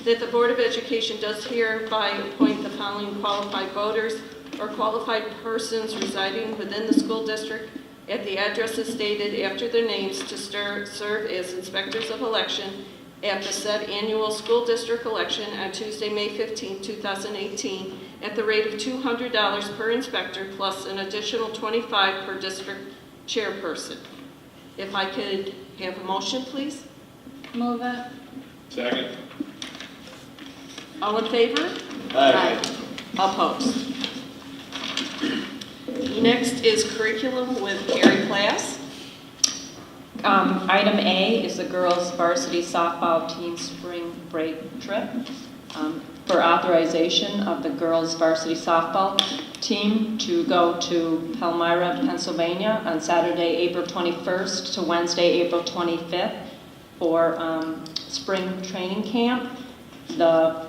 [SPEAKER 1] That the Board of Education does hereby appoint the following qualified voters or qualified persons residing within the school district at the addresses stated after their names to serve as inspectors of election at the said annual school district election on Tuesday, May 15, 2018, at the rate of $200 per inspector plus an additional $25 per district chairperson. If I could have a motion, please.
[SPEAKER 6] Move it.
[SPEAKER 7] Second.
[SPEAKER 1] All in favor?
[SPEAKER 7] Aye.
[SPEAKER 1] Opposed? Next is curriculum with Carrie Class.
[SPEAKER 16] Item A is the girls varsity softball team spring break trip. For authorization of the girls varsity softball team to go to Palmyra, Pennsylvania on Saturday, April 21st to Wednesday, April 25th for spring training camp. The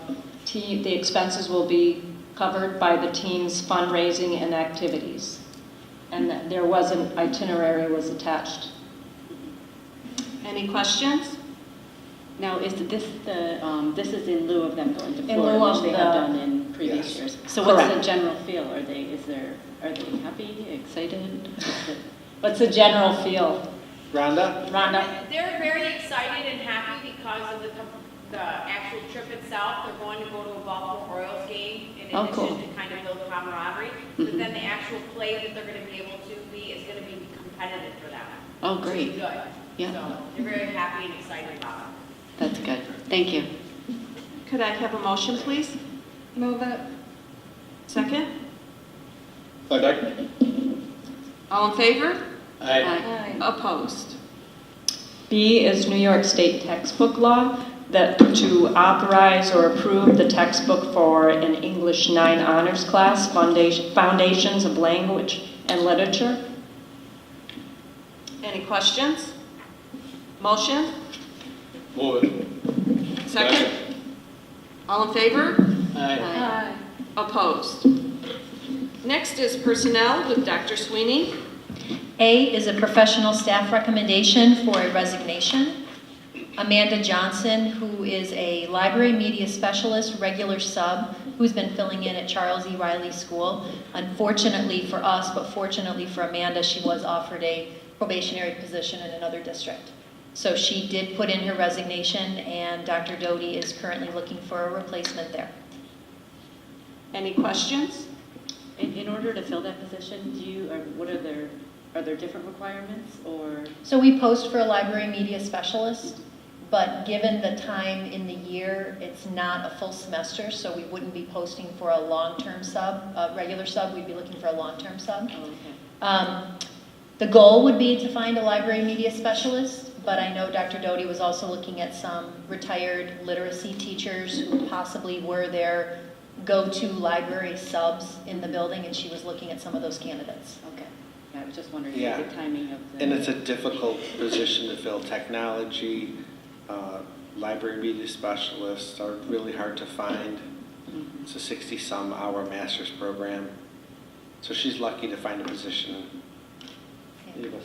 [SPEAKER 16] expenses will be covered by the team's fundraising and activities. And there was an itinerary was attached.
[SPEAKER 1] Any questions?
[SPEAKER 15] Now, is this this is in lieu of them going to
[SPEAKER 16] In
[SPEAKER 15] Florida,
[SPEAKER 16] lieu
[SPEAKER 15] which
[SPEAKER 16] of
[SPEAKER 15] they
[SPEAKER 16] the-
[SPEAKER 15] have done in previous
[SPEAKER 4] Yes.
[SPEAKER 15] years? So what's
[SPEAKER 16] Correct.
[SPEAKER 15] the general feel? Are they happy, excited?
[SPEAKER 16] What's the general feel?
[SPEAKER 4] Rhonda?
[SPEAKER 16] Rhonda?
[SPEAKER 17] They're very excited and happy because of the actual trip itself. They're going to go to a Baltimore Orioles game in
[SPEAKER 15] Oh,
[SPEAKER 17] addition
[SPEAKER 15] cool.
[SPEAKER 17] to kind of build camaraderie. But then the actual play that they're going to be able to be is going to be competitive for them.
[SPEAKER 15] Oh,
[SPEAKER 17] Which
[SPEAKER 15] great.
[SPEAKER 17] is good.
[SPEAKER 15] Yeah.
[SPEAKER 17] So they're very happy and excited about it.
[SPEAKER 15] That's good. Thank you.
[SPEAKER 1] Could I have a motion, please?
[SPEAKER 6] Move it.
[SPEAKER 1] Second?
[SPEAKER 3] Second.
[SPEAKER 1] All in favor?
[SPEAKER 15] Aye.
[SPEAKER 1] Opposed?
[SPEAKER 16] B is New York State textbook law, that to authorize or approve the textbook for an English 9 honors class, Foundations of Language and Literature.
[SPEAKER 1] Any questions? Motion?
[SPEAKER 3] Move it.
[SPEAKER 1] Second? All in favor?
[SPEAKER 15] Aye.
[SPEAKER 1] Opposed? Next is personnel with Dr. Sweeney.
[SPEAKER 18] A is a professional staff recommendation for a resignation. Amanda Johnson, who is a library media specialist, regular sub, who's been filling in at Charles E. Riley School. Unfortunately for us, but fortunately for Amanda, she was offered a probationary position in another district. So she did put in her resignation, and Dr. Doty is currently looking for a replacement there.
[SPEAKER 1] Any questions?
[SPEAKER 15] In order to fill that position, are there different requirements or?
[SPEAKER 18] So we post for a library media specialist, but given the time in the year, it's not a full semester, so we wouldn't be posting for a long-term sub, a regular sub, we'd be looking for a long-term sub.
[SPEAKER 15] Oh, okay.
[SPEAKER 18] The goal would be to find a library media specialist, but I know Dr. Doty was also looking at some retired literacy teachers who possibly were their go-to library subs in the building, and she was looking at some of those candidates.
[SPEAKER 15] Okay. Yeah, I was just wondering
[SPEAKER 4] Yeah.
[SPEAKER 15] the timing of the.
[SPEAKER 4] And it's a difficult position to fill. Technology, library media specialists are really hard to find.
[SPEAKER 15] Mhm.
[SPEAKER 4] It's a 60-some hour master's program. So she's lucky to find a position.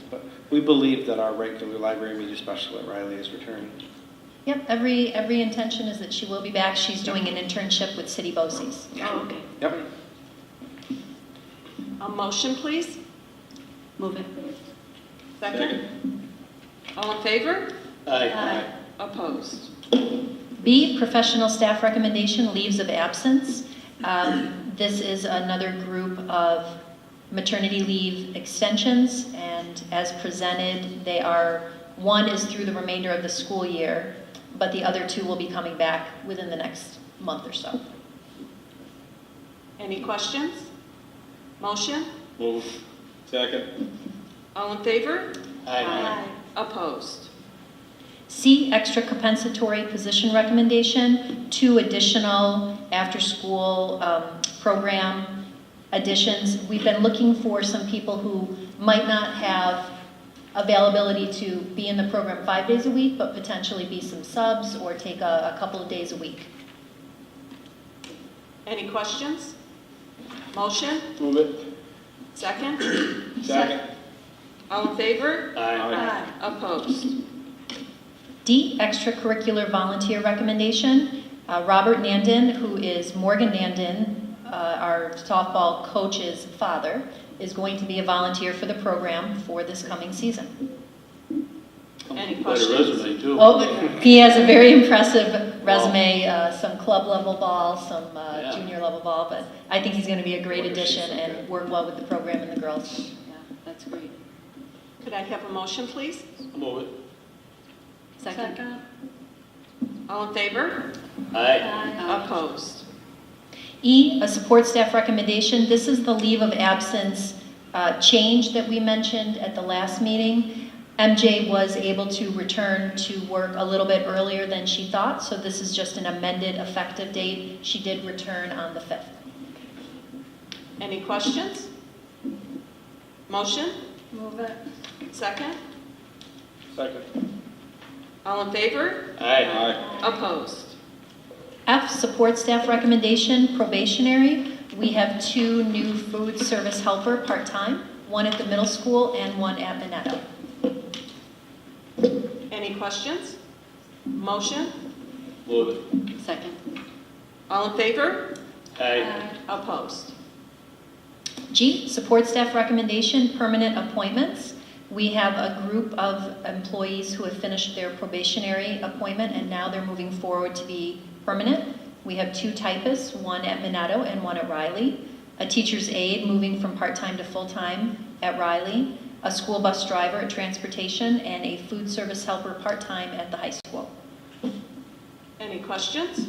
[SPEAKER 4] But we believe that our regular library media specialist at Riley is returning.
[SPEAKER 18] Yep, every intention is that she will be back. She's doing an internship with City BOCES.
[SPEAKER 15] Oh, okay.
[SPEAKER 4] Yep.
[SPEAKER 1] A motion, please?
[SPEAKER 15] Move it.
[SPEAKER 1] Second? All in favor?
[SPEAKER 7] Aye.
[SPEAKER 1] Opposed?
[SPEAKER 18] B, professional staff recommendation, leaves of absence. This is another group of maternity leave extensions, and as presented, one is through the remainder of the school year, but the other two will be coming back within the next month or so.
[SPEAKER 1] Any questions? Motion?
[SPEAKER 3] Move. Second.
[SPEAKER 1] All in favor?
[SPEAKER 3] Aye.
[SPEAKER 1] Opposed?
[SPEAKER 18] C, extra compensatory position recommendation, 2 additional after-school program additions. We've been looking for some people who might not have availability to be in the program 5 days a week, but potentially be some subs or take a couple of days a week.
[SPEAKER 1] Any questions? Motion?
[SPEAKER 3] Move it.
[SPEAKER 1] Second?
[SPEAKER 3] Second.
[SPEAKER 1] All in favor?
[SPEAKER 3] Aye.
[SPEAKER 1] Opposed?
[SPEAKER 18] D, extracurricular volunteer recommendation. Robert Nandin, who is Morgan Nandin, our softball coach's father, is going to be a volunteer for the program for this coming season.
[SPEAKER 1] Any
[SPEAKER 7] Quite a
[SPEAKER 1] questions?
[SPEAKER 7] resume, too.
[SPEAKER 18] Oh, he has a very impressive resume, some club level ball, some junior level ball, but I think he's going to be a great addition and work well with the program and the girls.
[SPEAKER 15] Yeah, that's great.
[SPEAKER 1] Could I have a motion, please?
[SPEAKER 7] Move it.
[SPEAKER 15] Second.
[SPEAKER 1] All in favor?
[SPEAKER 7] Aye.
[SPEAKER 1] Opposed?
[SPEAKER 18] E, a support staff recommendation. This is the leave of absence change that we mentioned at the last meeting. MJ was able to return to work a little bit earlier than she thought, so this is just an amended effective date. She did return on the 5th.
[SPEAKER 1] Any questions? Motion?
[SPEAKER 6] Move it.
[SPEAKER 1] Second?
[SPEAKER 3] Second.
[SPEAKER 1] All in favor?
[SPEAKER 3] Aye.
[SPEAKER 1] Opposed?
[SPEAKER 18] F, support staff recommendation, probationary. We have 2 new food service helper part-time, one at the middle school and one at Minetto.
[SPEAKER 1] Any questions? Motion?
[SPEAKER 3] Move it.
[SPEAKER 15] Second.
[SPEAKER 1] All in favor?
[SPEAKER 3] Aye.
[SPEAKER 1] Opposed?
[SPEAKER 18] G, support staff recommendation, permanent appointments. We have a group of employees who have finished their probationary appointment and now they're moving forward to be permanent. We have 2 typists, one at Minetto and one at Riley. A teacher's aide moving from part-time to full-time at Riley. A school bus driver at transportation and a food service helper part-time at the high school.
[SPEAKER 1] Any questions?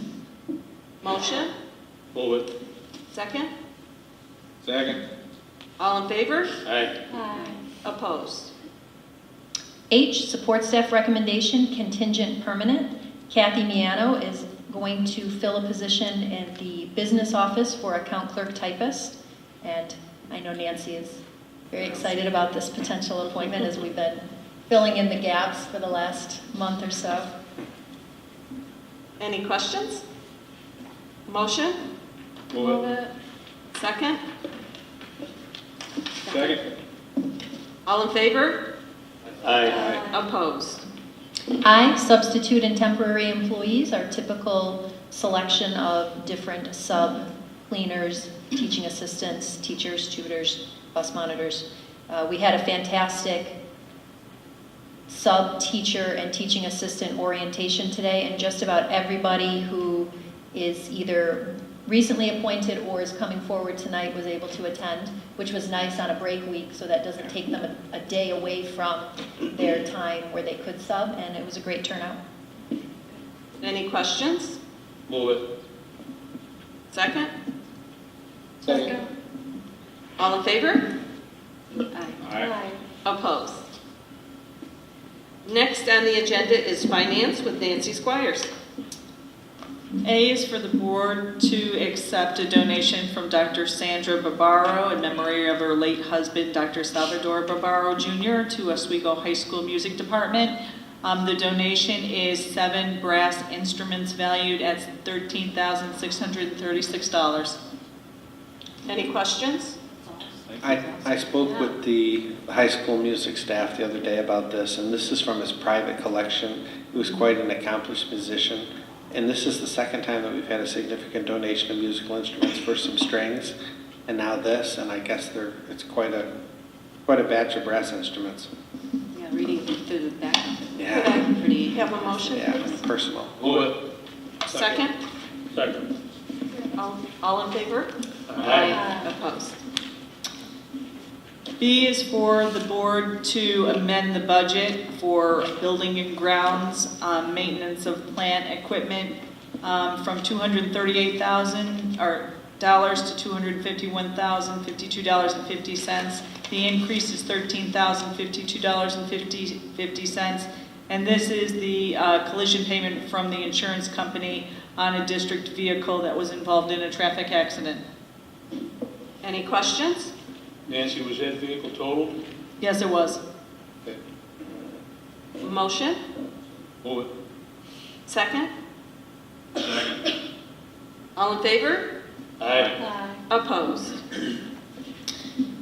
[SPEAKER 1] Motion?
[SPEAKER 3] Move it.
[SPEAKER 1] Second?
[SPEAKER 3] Second.
[SPEAKER 1] All in favor?
[SPEAKER 3] Aye.
[SPEAKER 1] Opposed?
[SPEAKER 18] H, support staff recommendation, contingent permanent. Kathy Miano is going to fill a position in the business office for account clerk typist. And I know Nancy is very excited about this potential appointment as we've been filling in the gaps for the last month or so.
[SPEAKER 1] Any questions? Motion?
[SPEAKER 3] Move it.
[SPEAKER 1] Second?
[SPEAKER 3] Second.
[SPEAKER 1] All in favor?
[SPEAKER 3] Aye.
[SPEAKER 1] Opposed?
[SPEAKER 18] I, substitute and temporary employees, our typical selection of different sub-cleaners, teaching assistants, teachers, tutors, bus monitors. We had a fantastic sub-teacher and teaching assistant orientation today, and just about everybody who is either recently appointed or is coming forward tonight was able to attend, which was nice on a break week, so that doesn't take them a day away from their time where they could sub, and it was a great turnout.
[SPEAKER 1] Any questions?
[SPEAKER 3] Move it.
[SPEAKER 1] Second?
[SPEAKER 3] Second.
[SPEAKER 1] All in favor?
[SPEAKER 3] Aye.
[SPEAKER 1] Opposed? Next on the agenda is finance with Nancy Squires.
[SPEAKER 19] A is for the board to accept a donation from Dr. Sandra Barbaro in memory of her late husband, Dr. Salvador Barbaro Jr., to Oswego High School Music Department. The donation is 7 brass instruments valued at $13,636.
[SPEAKER 1] Any questions?
[SPEAKER 4] I spoke with the high school music staff the other day about this, and this is from his private collection. He was quite an accomplished musician, and this is the second time that we've had a significant donation of musical instruments for some strings, and now this, and I guess it's quite a batch of brass instruments.
[SPEAKER 15] Yeah, reading through the back.
[SPEAKER 4] Yeah.
[SPEAKER 1] Could I
[SPEAKER 15] Pretty.
[SPEAKER 1] have a motion?
[SPEAKER 4] Yeah,
[SPEAKER 1] please?
[SPEAKER 4] personal.
[SPEAKER 3] Move it.
[SPEAKER 1] Second?
[SPEAKER 3] Second.
[SPEAKER 1] All in favor?
[SPEAKER 3] Aye.
[SPEAKER 1] Opposed?
[SPEAKER 19] B is for the board to amend the budget for building and grounds, maintenance of plant equipment, from $238,000 to $251,052.50. The increase is $13,052.50, and this is the collision payment from the insurance company on a district vehicle that was involved in a traffic accident.
[SPEAKER 1] Any questions?
[SPEAKER 7] Nancy, was that vehicle totaled?
[SPEAKER 19] Yes, it was.
[SPEAKER 7] Okay.
[SPEAKER 1] Motion?
[SPEAKER 3] Move it.
[SPEAKER 1] Second?
[SPEAKER 3] Second.
[SPEAKER 1] All in favor?
[SPEAKER 3] Aye.
[SPEAKER 1] Opposed?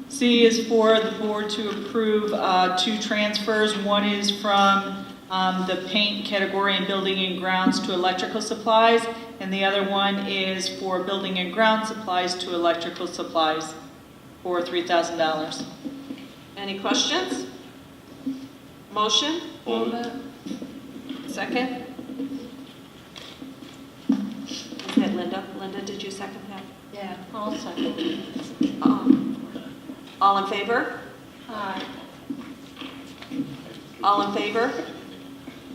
[SPEAKER 19] C is for the board to approve 2 transfers. One is from the paint category in building and grounds to electrical supplies, and the other one is for building and ground supplies to electrical supplies for $3,000.
[SPEAKER 1] Any questions? Motion?
[SPEAKER 3] Move it.
[SPEAKER 1] Second? Is that Linda? Linda, did you second that?
[SPEAKER 6] Yeah, I'll second.
[SPEAKER 1] All in favor?
[SPEAKER 6] Aye.
[SPEAKER 1] All in favor?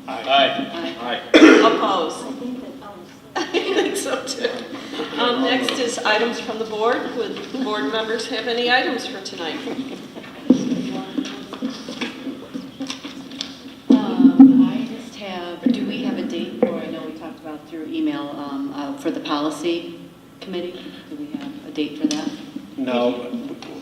[SPEAKER 3] Aye.
[SPEAKER 1] Opposed?
[SPEAKER 6] I think that,
[SPEAKER 1] think so too. Next is items from the board. Would board members have any items for tonight?
[SPEAKER 15] I just have, do we have a date for, I know we talked about through email, for the policy committee? Do we have a date for that?
[SPEAKER 4] No,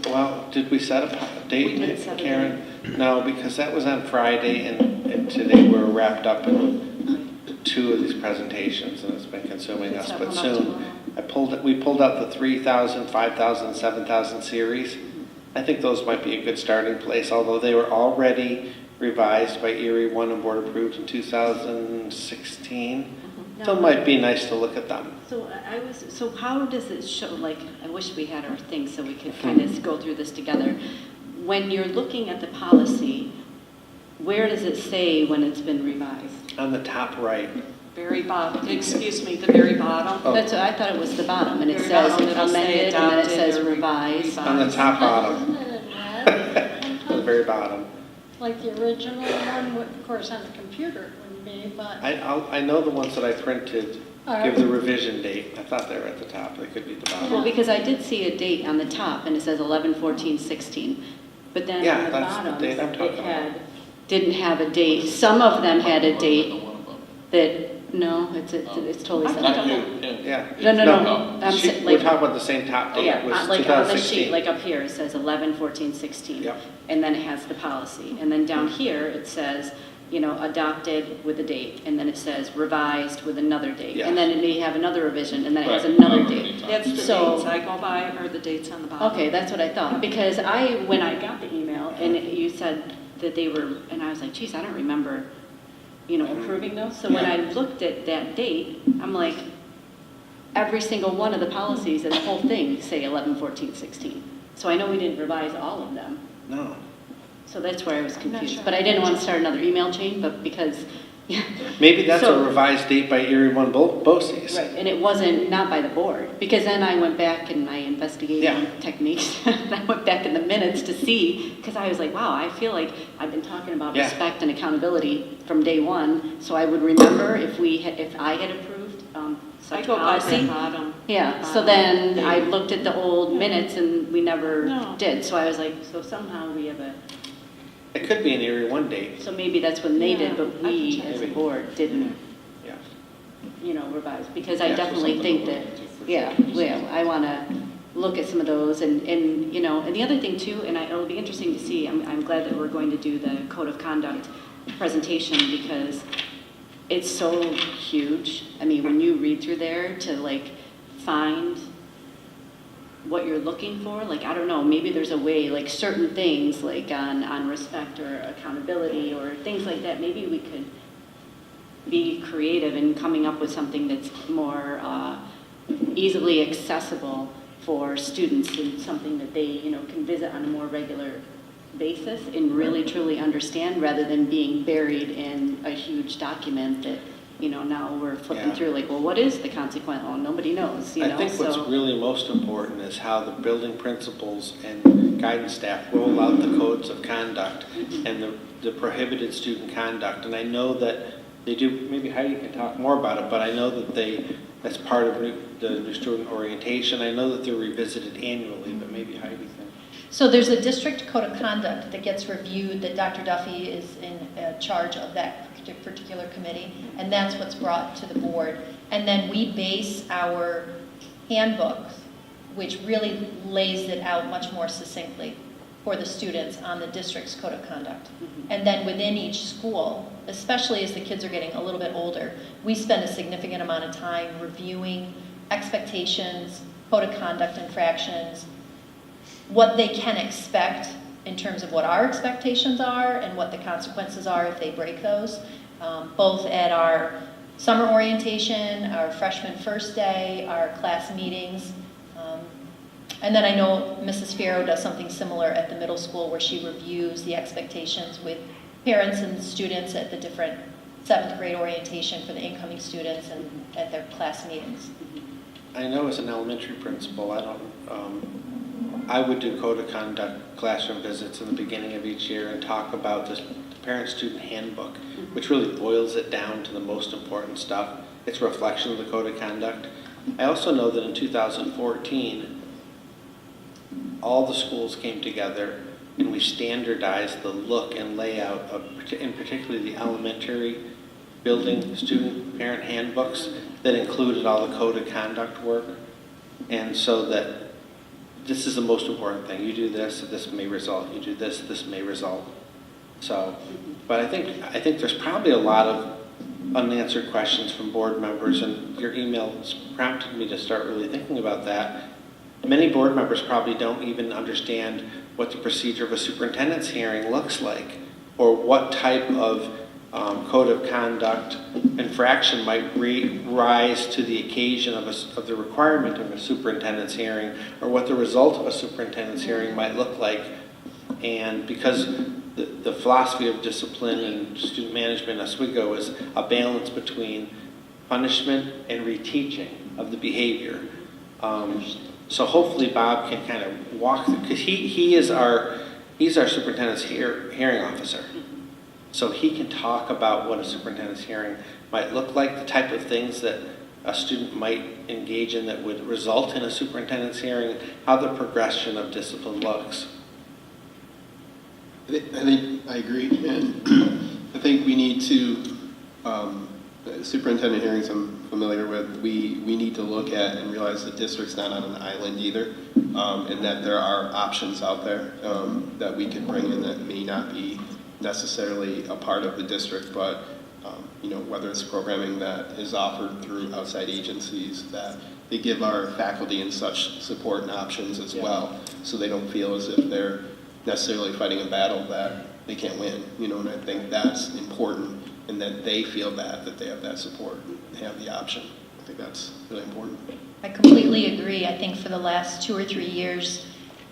[SPEAKER 4] well, did we set a
[SPEAKER 15] We didn't
[SPEAKER 4] date,
[SPEAKER 15] set a
[SPEAKER 4] Karen? No, because that was on Friday, and today we're wrapped up in 2 of these presentations, and it's been consuming us, but soon. We pulled out the 3,000, 5,000, 7,000 series. I think those might be a good starting place, although they were already revised by Erie 1 and board approved in 2016. So it might be nice to look at them.
[SPEAKER 15] So how does it show, like, I wish we had our thing so we could kind of go through this together. When you're looking at the policy, where does it say when it's been revised?
[SPEAKER 4] On the top right.
[SPEAKER 15] Very bottom, excuse me, the very bottom?
[SPEAKER 4] Oh.
[SPEAKER 15] That's what I thought it was the bottom, and it
[SPEAKER 19] Very
[SPEAKER 15] says
[SPEAKER 19] bottom, it'll say
[SPEAKER 15] amended, and then it
[SPEAKER 19] adopted
[SPEAKER 15] says
[SPEAKER 19] or
[SPEAKER 15] revised.
[SPEAKER 4] On the top bottom. The very bottom.
[SPEAKER 6] Like the original one, of course, on the computer it wouldn't be, but.
[SPEAKER 4] I know the ones that I printed give the revision date. I thought they were at the top. They could be at the bottom.
[SPEAKER 15] Well, because I did see a date on the top, and it says 11/14/16, but then
[SPEAKER 4] Yeah,
[SPEAKER 15] on the
[SPEAKER 4] that's the
[SPEAKER 15] bottom,
[SPEAKER 4] date I'm talking
[SPEAKER 15] it didn't have a date. Some of them had a date that, no, it's totally separate.
[SPEAKER 4] Yeah.
[SPEAKER 15] No.
[SPEAKER 4] We're talking about the same top date. It was
[SPEAKER 15] Yeah, like on the
[SPEAKER 4] 2016.
[SPEAKER 15] sheet, like up here, it says 11/14/16.
[SPEAKER 4] Yep.
[SPEAKER 15] And then it has the policy. And then down here, it says, adopted with a date. And then it says revised with another date.
[SPEAKER 4] Yeah.
[SPEAKER 15] And then it may have another revision, and then it has
[SPEAKER 3] Right.
[SPEAKER 15] another date.
[SPEAKER 19] That's the
[SPEAKER 15] So-
[SPEAKER 19] dates I go by, or the dates on the bottom.
[SPEAKER 15] Okay, that's what I thought. Because when I got the email, and you said that they were, and I was like, geez, I don't remember, approving those. So when I looked at that date, I'm like, every single one of the policies and the whole thing say 11/14/16. So I know we didn't revise all of them.
[SPEAKER 4] No.
[SPEAKER 15] So that's where I was confused.
[SPEAKER 6] sure.
[SPEAKER 15] But I didn't want to start another email chain, but because.
[SPEAKER 4] Maybe that's
[SPEAKER 15] So-
[SPEAKER 4] a revised date by Erie 1 BOCES.
[SPEAKER 15] Right, and it wasn't, not by the board, because then I went back and I investigated
[SPEAKER 4] Yeah.
[SPEAKER 15] techniques. And I went back in the minutes to see, because I was like, wow, I feel like I've been talking about
[SPEAKER 4] Yeah.
[SPEAKER 15] respect and accountability from day one, so I would remember if I had approved
[SPEAKER 19] I
[SPEAKER 15] such
[SPEAKER 19] go by the
[SPEAKER 15] policy.
[SPEAKER 19] bottom.
[SPEAKER 15] Yeah, so then I looked at the old minutes and we never
[SPEAKER 19] No.
[SPEAKER 15] did, so I was like, so somehow we have
[SPEAKER 4] It could be an Erie 1 date.
[SPEAKER 15] so maybe that's when they did,
[SPEAKER 19] Yeah,
[SPEAKER 15] but
[SPEAKER 19] I can
[SPEAKER 15] we
[SPEAKER 19] check.
[SPEAKER 15] as a board didn't,
[SPEAKER 4] Yeah.
[SPEAKER 15] revise, because I
[SPEAKER 3] Yeah, so
[SPEAKER 15] definitely
[SPEAKER 3] something
[SPEAKER 15] think
[SPEAKER 3] to
[SPEAKER 15] that,
[SPEAKER 3] look into for
[SPEAKER 15] yeah,
[SPEAKER 3] sure.
[SPEAKER 15] I want to look at some of those, and and the other thing too, and it'll be interesting to see, I'm glad that we're going to do the code of conduct presentation, because it's so huge. I mean, when you read through there to find what you're looking for, I don't know, maybe there's a way, certain things, on respect or accountability or things like that, maybe we could be creative in coming up with something that's more easily accessible for students, and something that they, can visit on a more regular basis and really truly understand, rather than being buried in a huge document that, now we're flipping
[SPEAKER 4] Yeah.
[SPEAKER 15] through, well, what is the consequence? Well, nobody knows,
[SPEAKER 4] I think what's
[SPEAKER 15] so.
[SPEAKER 4] really most important is how the building principals and guidance staff roll out the codes of conduct and the prohibited student conduct. And I know that they do, maybe Heidi can talk more about it, but I know that that's part of the new student orientation. I know that they're revisited annually, but maybe Heidi can.
[SPEAKER 18] So there's a district code of conduct that gets reviewed, that Dr. Duffy is in charge of that particular committee, and that's what's brought to the board. And then we base our handbooks, which really lays it out much more succinctly for the students, on the district's code of conduct. And then within each school, especially as the kids are getting a little bit older, we spend a significant amount of time reviewing expectations, code of conduct infractions, what they can expect in terms of what our expectations are and what the consequences are if they break those, both at our summer orientation, our freshman first day, our class meetings. And then I know Mrs. Fierro does something similar at the middle school, where she reviews the expectations with parents and students at the different 7th grade orientation for the incoming students and at their class meetings.
[SPEAKER 4] I know as an elementary principal, I would do code of conduct classroom visits in the beginning of each year and talk about the parent-student handbook, which really boils it down to the most important stuff. it's a reflection of the code of conduct. I also know that in 2014, all the schools came together and we standardized the look and layout of, in particularly the elementary building student parent handbooks that included all the code of conduct work. And so that this is the most important thing. You do this, this may result. You do this, this may result. So, but I think there's probably a lot of unanswered questions from board members, and your emails prompted me to start really thinking about that. Many board members probably don't even understand what the procedure of a superintendent's hearing looks like, or what type of code of conduct infraction might rise to the occasion of the requirement of a superintendent's hearing, or what the result of a superintendent's hearing might look like. And because the philosophy of discipline and student management in Oswego is a balance between punishment and reteaching of the behavior. So hopefully Bob can kind of walk through, because he's our superintendent's hearing officer. So he can talk about what a superintendent's hearing might look like, the type of things that a student might engage in that would result in a superintendent's hearing, how the progression of discipline looks.
[SPEAKER 20] I think I agree, and I think we need to, superintendent hearings I'm familiar with, we need to look at and realize the district's not on an island either, and that there are options out there that we can bring in that may not be necessarily a part of the district, but whether it's programming that is offered through outside agencies, that they give our faculty and such support and options as well, so they don't feel as if they're necessarily fighting a battle that they can't win, and I think that's important, and that they feel that they have that support and have the option. I think that's really important.
[SPEAKER 18] I completely agree. I think for the last 2 or 3 years,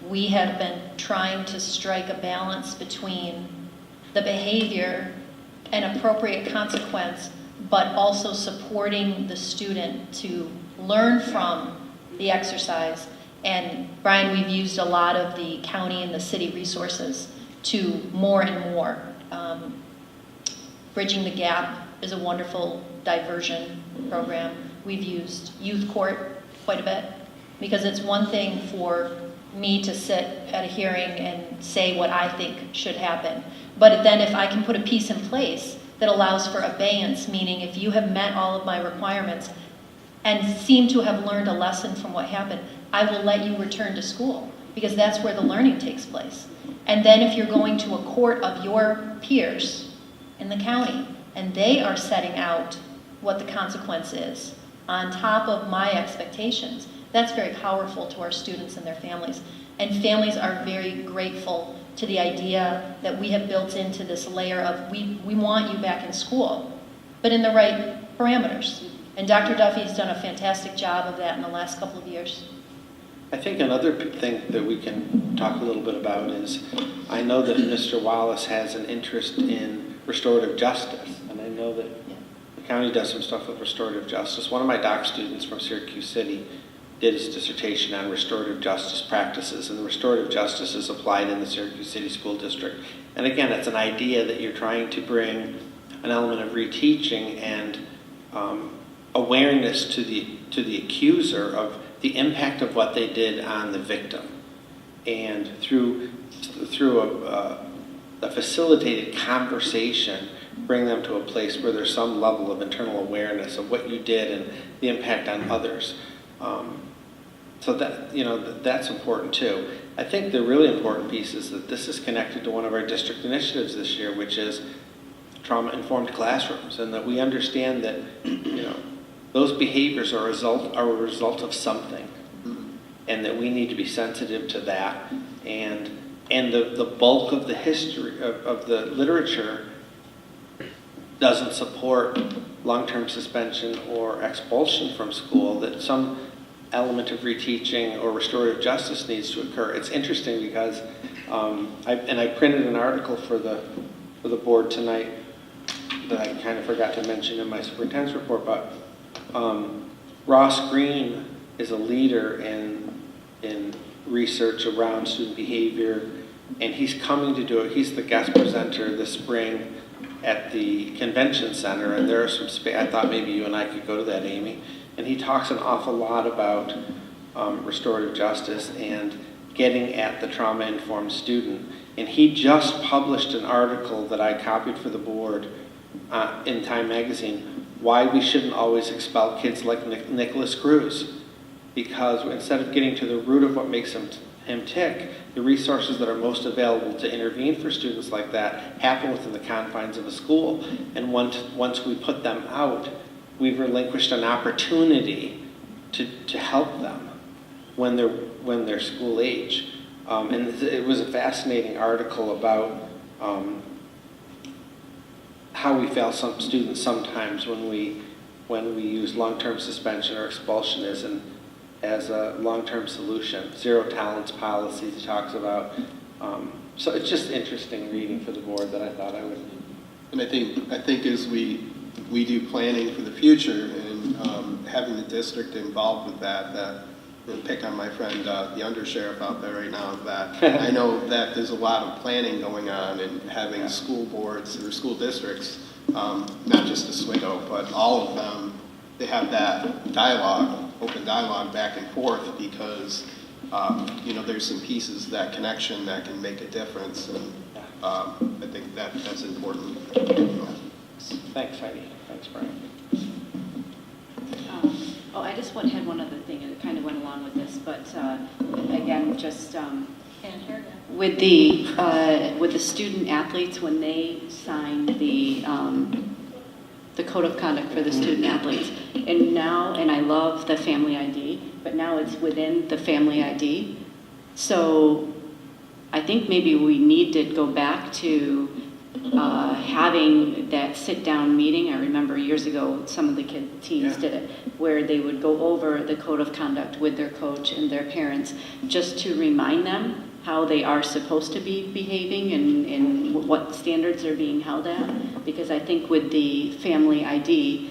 [SPEAKER 18] we have been trying to strike a balance between the behavior and appropriate consequence, but also supporting the student to learn from the exercise. And Brian, we've used a lot of the county and the city resources to more and more. Bridging the Gap is a wonderful diversion program. We've used youth court quite a bit, because it's one thing for me to sit at a hearing and say what I think should happen. But then if I can put a piece in place that allows for abeyance, meaning if you have met all of my requirements and seem to have learned a lesson from what happened, I will let you return to school, because that's where the learning takes place. And then if you're going to a court of your peers in the county and they are setting out what the consequence is on top of my expectations, that's very powerful to our students and their families. And families are very grateful to the idea that we have built into this layer of we want you back in school, but in the right parameters. And Dr. Duffy has done a fantastic job of that in the last couple of years.
[SPEAKER 4] I think another thing that we can talk a little bit about is, I know that Mr. Wallace has an interest in restorative justice, and I know that the county does some stuff with restorative justice. One of my doc students from Syracuse City did his dissertation on restorative justice practices, and the restorative justice is applied in the Syracuse City School District. And again, it's an idea that you're trying to bring an element of reteaching and awareness to the accuser of the impact of what they did on the victim, and through a facilitated conversation, bring them to a place where there's some level of internal awareness of what you did and the impact on others. So that that's important too. I think the really important piece is that this is connected to one of our district initiatives this year, which is trauma-informed classrooms, and that we understand that those behaviors are a result of something, and that we need to be sensitive to that. And the bulk of the history of the literature doesn't support long-term suspension or expulsion from school, that some element of reteaching or restorative justice needs to occur. It's interesting because I printed an article for the board tonight that I kind of forgot to mention in my superintendent's report, but Ross Green is a leader in research around student behavior, and he's coming to do it. He's the guest presenter this spring at the convention center, and there are some I thought maybe you and I could go to that, Amy. And he talks an awful lot about restorative justice and getting at the trauma-informed student. And he just published an article that I copied for the board in Time Magazine, why we shouldn't always expel kids like Nicholas Cruz. Because instead of getting to the root of what makes him tick, the resources that are most available to intervene for students like that happen within the confines of a school. And once we put them out, we've relinquished an opportunity to help them when they're school age. And it was a fascinating article about how we fail some students sometimes when we use long-term suspension or expulsion as a long-term solution. Zero tolerance policies he talks about. So it's just interesting reading for the board that I thought I would.
[SPEAKER 20] And I think as we do planning for the future and having the district involved with that pick on my friend, the undersheriff out there right now, that I know that there's a lot of planning going on and having school boards or school districts, not just Oswego, but all of them, they have that dialogue, open dialogue back and forth because, there's some pieces, that connection that can make a difference. And I think that's important.
[SPEAKER 4] Thanks, Heidi. Thanks, Brian.
[SPEAKER 15] I just had one other thing, and it kind of went along with this, but again, just with the student athletes, when they sign the code of conduct for the student athletes, and I love the family ID, but now it's within the family ID. So I think maybe we need to go back to having that sit-down meeting. I remember years ago, some of the teams did it, where they would go over the code of conduct with their coach and their parents, just to remind them how they are supposed to be behaving and what standards are being held at. Because I think with the family ID,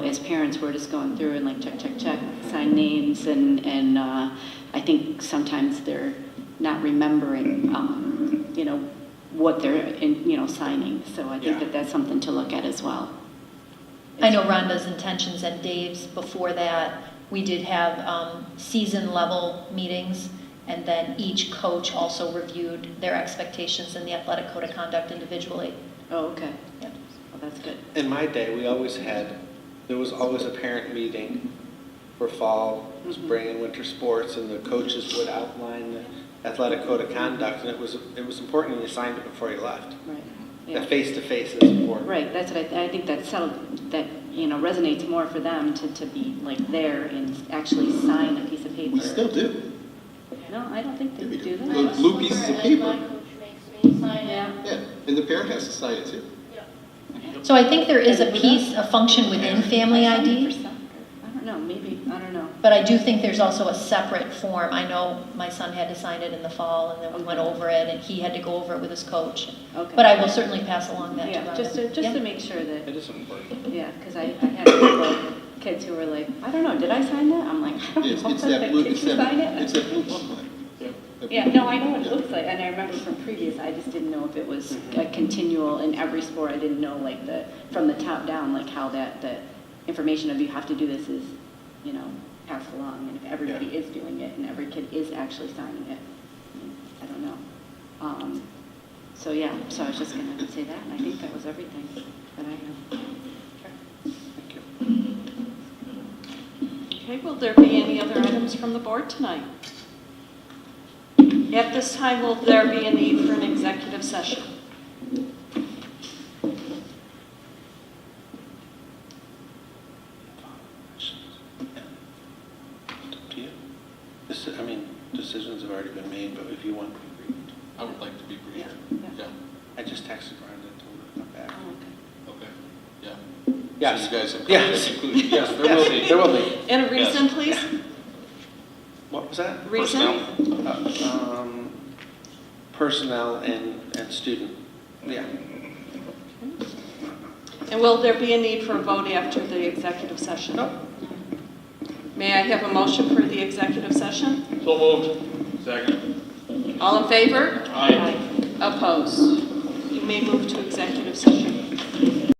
[SPEAKER 15] as parents, we're just going through and like check, sign names, and I think sometimes they're not remembering, what they're signing. So I think that's something to look at as well.
[SPEAKER 18] I know Rhonda's intentions and Dave's before that. We did have season level meetings, and then each coach also reviewed their expectations in the athletic code of conduct individually.
[SPEAKER 15] Oh, okay. Yep. Well, that's good.
[SPEAKER 4] In my day, there was always a parent meeting for fall, spring, and winter sports, and the coaches would outline the athletic code of conduct, and it was important, and you signed it before you left.
[SPEAKER 15] Right. Yeah.
[SPEAKER 4] That face-to-face is important.
[SPEAKER 15] Right. That's what I think that resonates more for them to be like there and actually sign a piece of paper.
[SPEAKER 20] We still do.
[SPEAKER 15] No, I don't think they do that.
[SPEAKER 20] Those blue pieces of paper.
[SPEAKER 15] Yeah.
[SPEAKER 20] Yeah, and the parent has to sign it too.
[SPEAKER 18] So I think there is a function within family ID.
[SPEAKER 15] I don't know, maybe, I don't know.
[SPEAKER 18] But I do think there's also a separate form. I know my son had to sign it in the fall, and then we went over it, and he had to go over it with his coach.
[SPEAKER 15] Okay.
[SPEAKER 18] But I will certainly pass along that to Rhonda.
[SPEAKER 15] Just to make sure that.
[SPEAKER 3] It is important.
[SPEAKER 15] Yeah, because I had a couple of kids who were like, I don't know, did I sign that? I'm like, I don't know.
[SPEAKER 20] It's that blue,
[SPEAKER 15] Did you sign it?
[SPEAKER 20] it's that blue booklet.
[SPEAKER 15] Yeah, no, I know what it looks like, and I remember from previous, I just didn't know if it was a continual in every sport. I didn't know like from the top down, like how the information of you have to do this is, passed along, and if everybody is doing it and every kid is actually signing it, I don't know. So I was just going to say that, and I think that was everything that I know.
[SPEAKER 4] Thank you.
[SPEAKER 1] Okay, will there be any other items from the board tonight? At this time, will there be a need for an executive session?
[SPEAKER 4] Decisions have already been made, but if you want to be briefed.
[SPEAKER 3] I would like to be briefed. Yeah.
[SPEAKER 4] I just texted Rhonda and told her to come back.
[SPEAKER 15] Oh,
[SPEAKER 3] Okay. Yeah.
[SPEAKER 4] Yes.
[SPEAKER 3] So you guys have
[SPEAKER 4] Yes.
[SPEAKER 3] included. Yes, there will be.
[SPEAKER 4] There will be.
[SPEAKER 1] And a reason, please?
[SPEAKER 4] What was that?
[SPEAKER 1] Reason?
[SPEAKER 4] Personnel and student. Yeah.
[SPEAKER 1] And will there be a need for a vote after the executive session?
[SPEAKER 4] No.
[SPEAKER 1] May I have a motion for the executive session?
[SPEAKER 7] So moved. Second.
[SPEAKER 1] All in favor?
[SPEAKER 7] Aye.
[SPEAKER 1] Opposed? You may move to executive session.